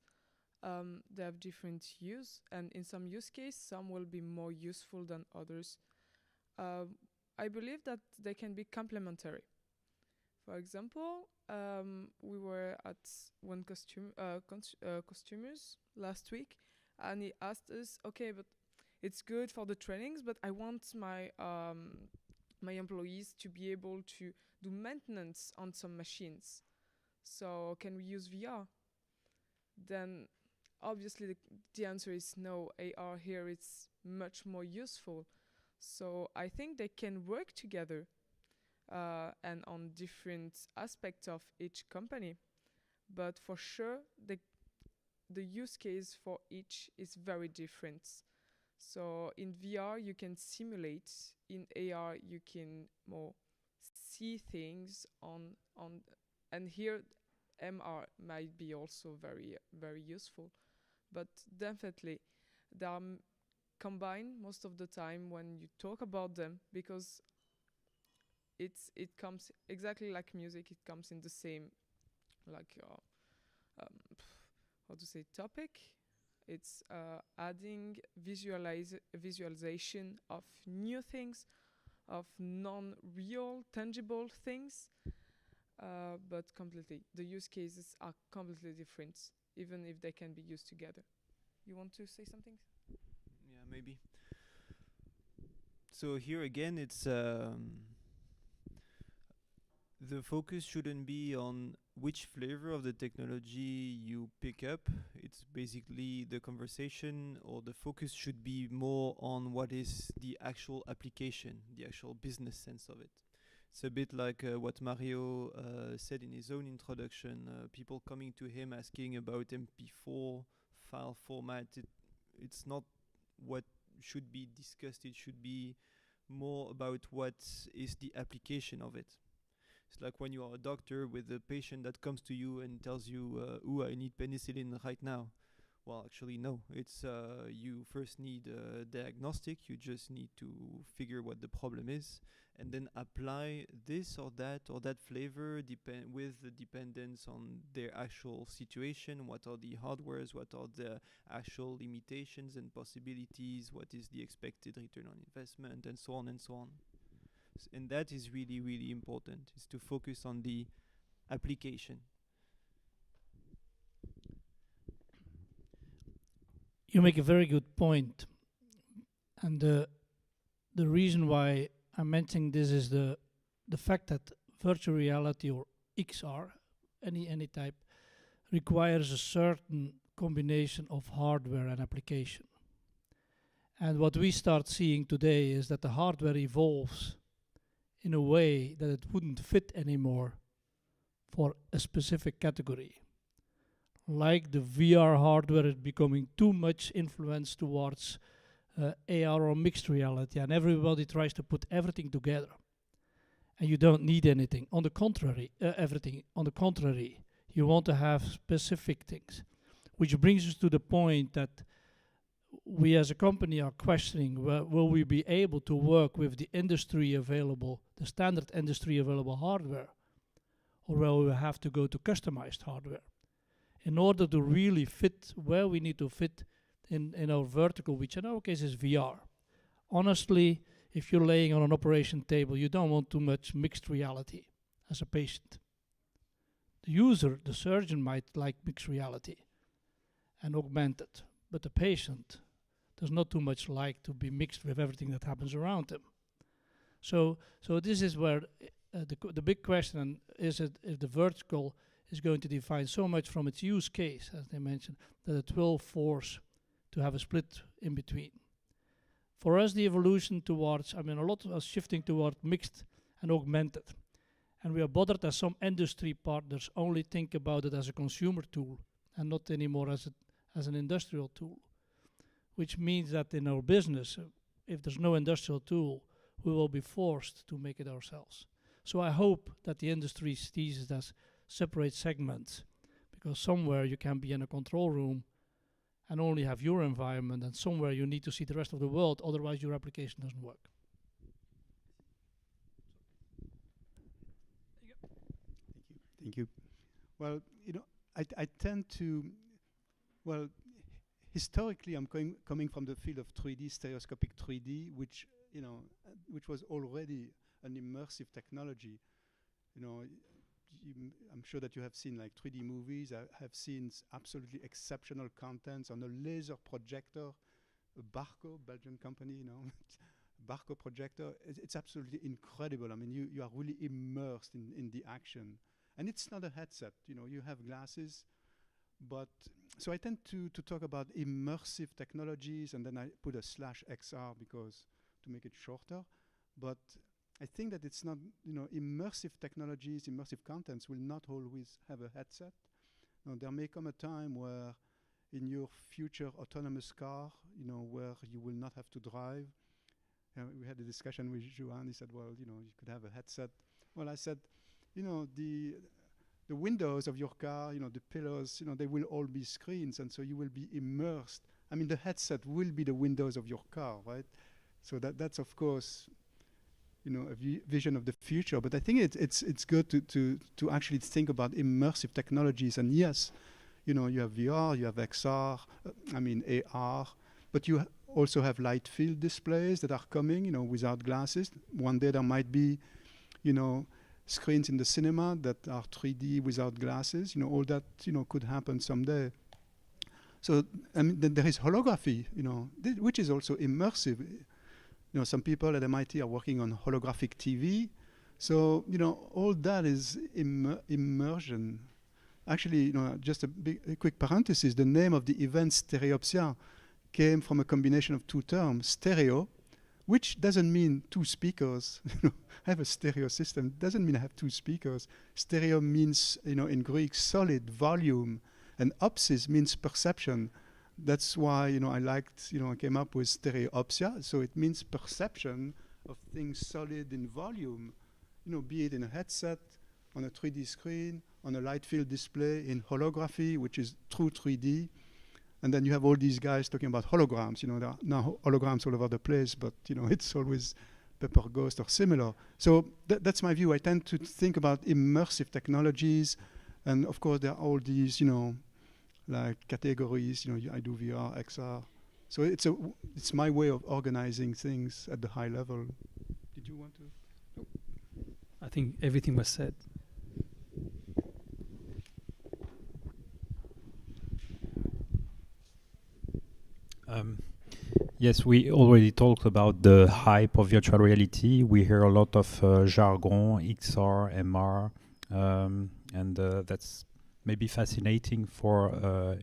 They have different use, and in some use case, some will be more useful than others. I believe that they can be complementary. For example, we were at one costumers last week, and he asked us, okay, but it's good for the trainings, but I want my my employees to be able to do maintenance on some machines. So can we use VR? Then obviously the answer is no. AR here is much more useful. So I think they can work together and on different aspects of each company. But for sure, the use case for each is very different. So in VR, you can simulate. In AR, you can more see things and here MR might be also very, very useful. But definitely, they are combined most of the time when you talk about them, because it comes exactly like music. It comes in the same, like how to say, topic. It's adding visualization of new things, of non-real, tangible things, but completely. The use cases are completely different, even if they can be used together. You want to say something? Yeah, maybe. So here again, it's the focus shouldn't be on which flavor of the technology you pick up. It's basically the conversation, or the focus should be more on what is the actual application, the actual business sense of it. It's a bit like what Mario said in his own introduction. People coming to him asking about MP4 file format. It's not what should be discussed. It should be more about what is the application of it. It's like when you are a doctor with a patient that comes to you and tells you, "Ooh, I need penicillin right now." Well, actually, no. It's you first need a diagnostic. You just need to figure what the problem is, and then apply this or that flavor with the dependence on their actual situation. What are the hardwares? What are the actual limitations and possibilities? What is the expected return on investment, and so on and so on. And that is really, really important, is to focus on the application. You make a very good point. And the reason why I'm mentioning this is the fact that virtual reality, or XR, any type, requires a certain combination of hardware and application. And what we start seeing today is that the hardware evolves in a way that it wouldn't fit anymore for a specific category. Like the VR hardware is becoming too much influence towards AR or mixed reality, and everybody tries to put everything together. And you don't need anything. On the contrary, everything. On the contrary, you want to have specific things. Which brings us to the point that we as a company are questioning, will we be able to work with the industry available, the standard industry available hardware, or will we have to go to customized hardware in order to really fit where we need to fit in our vertical, which in our case is VR. Honestly, if you're laying on an operation table, you don't want too much mixed reality as a patient. The user, the surgeon, might like mixed reality and augmented, but the patient does not too much like to be mixed with everything that happens around him. So this is where the big question is, it if the vertical is going to define so much from its use case, as they mentioned, that it will force to have a split in between. For us, the evolution towards, a lot of us shifting toward mixed and augmented. And we are bothered that some industry partners only think about it as a consumer tool and not anymore as an industrial tool. Which means that in our business, if there's no industrial tool, we will be forced to make it ourselves. So I hope that the industry sees it as separate segments, because somewhere you can be in a control room and only have your environment, and somewhere you need to see the rest of the world, otherwise your application doesn't work. Thank you. Well, I tend to, well, historically, I'm coming from the field of 3D, stereoscopic 3D, which was already an immersive technology. I'm sure that you have seen like 3D movies. I have seen absolutely exceptional contents on a laser projector, a Barco, Belgian company, Barco projector. It's absolutely incredible. I mean, you are really immersed in the action. And it's not a headset. You have glasses, But so I tend to talk about immersive technologies, and then I put a /XR because to make it shorter. But I think that it's not, immersive technologies, immersive contents will not always have a headset. Now, there may come a time where in your future autonomous car, where you will not have to drive. We had a discussion with Johan. He said, well, you could have a headset. Well, I said, the windows of your car, the pillars, they will all be screens, and so you will be immersed. I mean, the headset will be the windows of your car, right? So that's of course, a vision of the future. But I think it's good to actually think about immersive technologies. And yes, you have VR, you have XR, AR, but you also have light field displays that are coming, without glasses. One day there might be, screens in the cinema that are 3D without glasses. All that, could happen someday. So, then there is holography, which is also immersive. Some people at MIT are working on holographic TV. So, all that is immersion. Actually, just a quick parenthesis, the name of the event Stereopsia came from a combination of two terms, stereo, which doesn't mean two speakers. I have a stereo system, doesn't mean I have two speakers. Stereo means, in Greek, solid, volume, and opsis means perception. That's why, I liked, I came up with stereopsia. So it means perception of things solid in volume, be it in a headset, on a 3D screen, on a light field display, in holography, which is true 3D. And then you have all these guys talking about holograms. There are now holograms all over the place, but, it's always Pepper Ghost or similar. So that's my view. I tend to think about immersive technologies. And of course, there are all these, like categories, I do VR, XR. So it's my way of organizing things at the high level. Did you want to? Nope. I think everything was said. Yes, we already talked about the hype of virtual reality. We hear a lot of jargon, XR, MR, and that's maybe fascinating for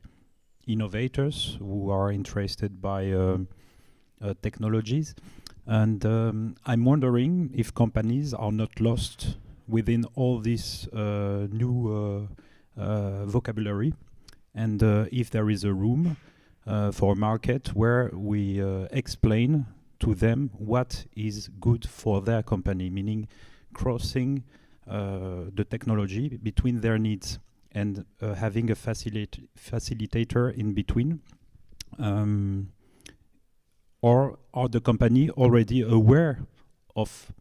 innovators who are interested by technologies. And I'm wondering if companies are not lost within all this new vocabulary, and if there is a room for a market where we explain to them what is good for their company, meaning crossing the technology between their needs and having a facilitator in between. Or are the company already aware of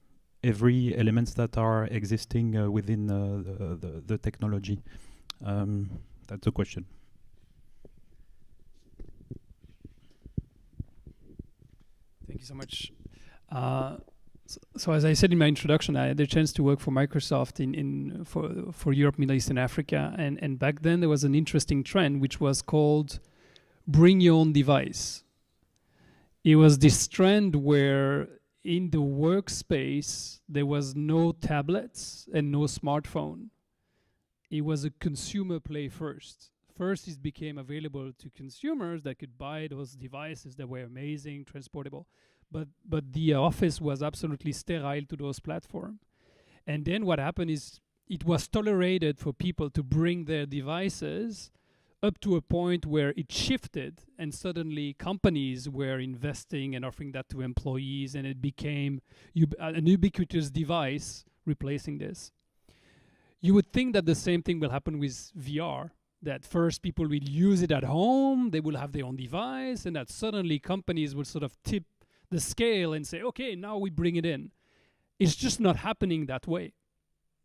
every elements that are existing within the technology? That's the question. Thank you so much. So as I said in my introduction, I had the chance to work for Microsoft for Europe, Middle East, and Africa. And back then there was an interesting trend which was called bring your own device. It was this trend where in the workspace there was no tablets and no smartphone. It was a consumer play first. First, it became available to consumers that could buy those devices that were amazing, transportable. But the office was absolutely sterile to those platforms. And then what happened is it was tolerated for people to bring their devices up to a point where it shifted, and suddenly companies were investing and offering that to employees, and it became an ubiquitous device replacing this. You would think that the same thing will happen with VR, that first people will use it at home, they will have their own device, and that suddenly companies will sort of tip the scale and say, okay, now we bring it in. It's just not happening that way.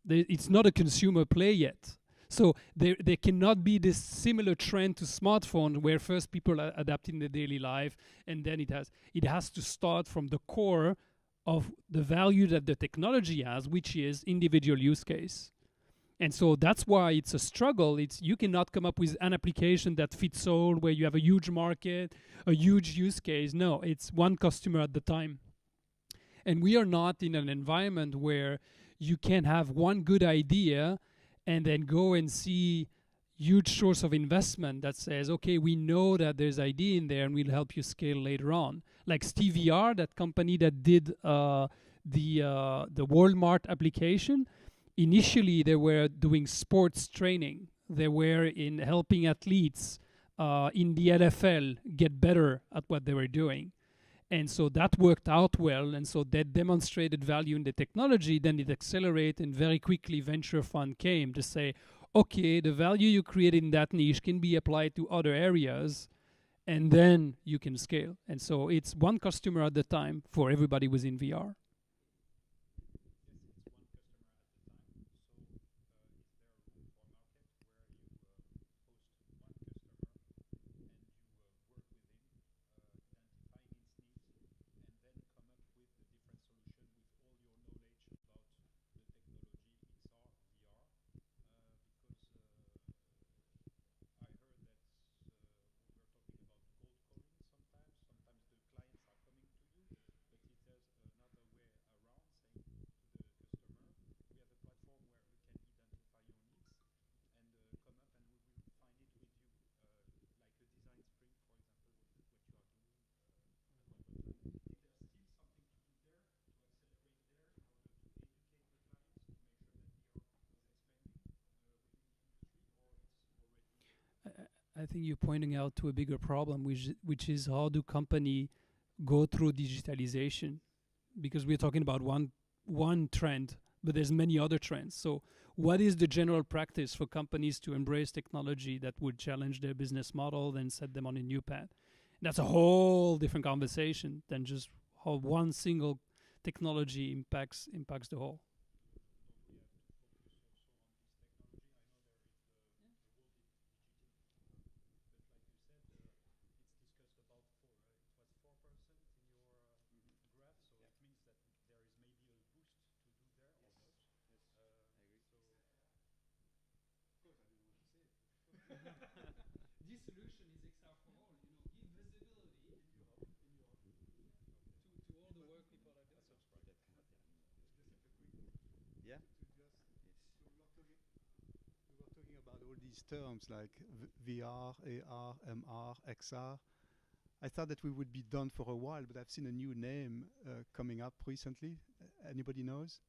It's not a consumer play yet. So there cannot be this similar trend to smartphone where first people are adapting their daily life, and then it has to start from the core of the value that the technology has, which is individual use case. And so that's why it's a struggle. You cannot come up with an application that fits all, where you have a huge market, a huge use case. No, it's one customer at the time. And we are not in an environment where you can have one good idea and then go and see, huge source of investment that says, okay, we know that there's idea in there and we'll help you scale later on. Like SteveVR, that company that did the Walmart application, initially they were doing sports training. They were in helping athletes in the NFL get better at what they were doing. And so that worked out well, and so that demonstrated value in the technology. Then it accelerated, and very quickly venture fund came to say, okay, the value you create in that niche can be applied to other areas, and then you can scale. And so it's one customer at the time for everybody within VR. I think you're pointing out to a bigger problem, which is how do company go through digitalization? Because we're talking about one trend, but there's many other trends. So what is the general practice for companies to embrace technology that would challenge their business model and set them on a new path? That's a whole different conversation than just how one single technology impacts the whole. This solution is XR for all, give visibility to all the work people are doing. Yeah. We were talking about all these terms like VR, AR, MR, XR. I thought that we would be done for a while, but I've seen a new name coming up recently. Anybody knows?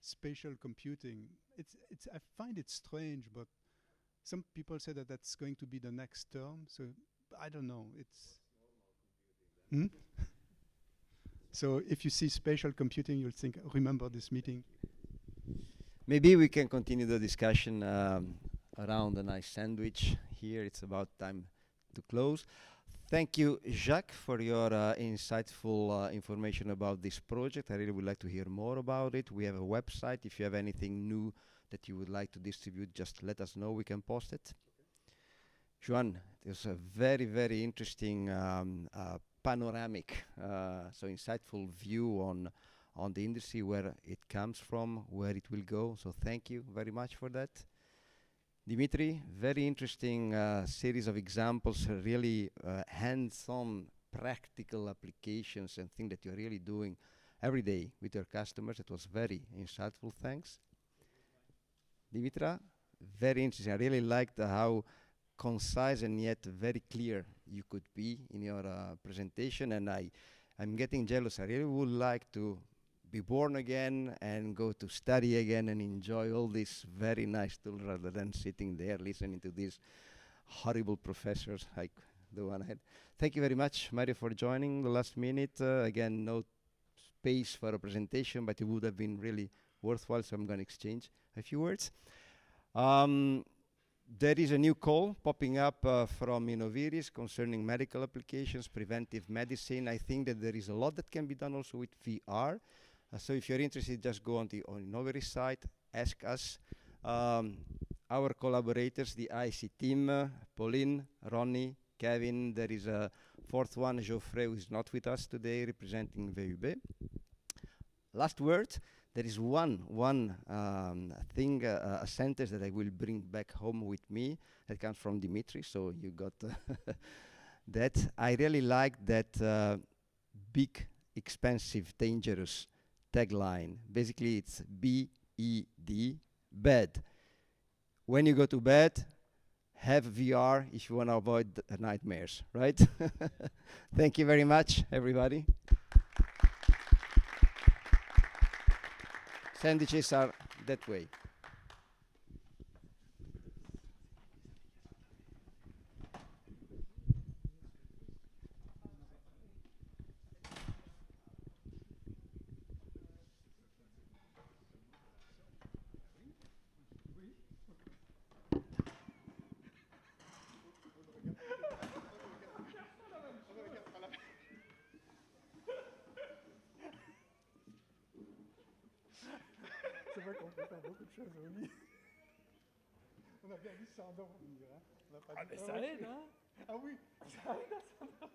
Spatial computing. I find it strange, but some people say that that's going to be the next term. So I don't know. So if you see spatial computing, you'll think, remember this meeting. Maybe we can continue the discussion around a nice sandwich here. It's about time to close. Thank you, Jacques, for your insightful information about this project. I really would like to hear more about it. We have a website. If you have anything new that you would like to distribute, just let us know. We can post it. Joan, it was a very, very interesting panoramic, so insightful view on the industry, where it comes from, where it will go. So thank you very much for that. Dimitri, very interesting series of examples, really hands-on practical applications and things that you're really doing every day with your customers. It was very insightful. Thanks. Dimitra, very interesting. I really liked how concise and yet very clear you could be in your presentation, and I'm getting jealous. I really would like to be born again and go to study again and enjoy all this very nice tool rather than sitting there listening to these horrible professors like the one I had. Thank you very much, Mario, for joining the last minute. Again, no space for a presentation, but it would have been really worthwhile, so I'm going to exchange a few words. There is a new call popping up from Innoviris concerning medical applications, preventive medicine. I think that there is a lot that can be done also with VR. So if you're interested, just go on the Innoviris site, ask us. Our collaborators, the IC team, Pauline, Ronnie, Kevin, there is a fourth one, Geoffrey, who is not with us today, representing VUB. Last word, there is one thing, a sentence that I will bring back home with me that comes from Dimitri, so you got that. I really like that big, expensive, dangerous tagline. Basically, it's BED, bed. When you go to bed, have VR if you want to avoid nightmares, right? Thank you very much, everybody. Sandwiches are that way. C'est vrai qu'on peut faire beaucoup de choses au lit. On a bien vu s'endormir. Hein. On a pas dit mais ça aide, hein? Ah oui, ça aide à s'endormir.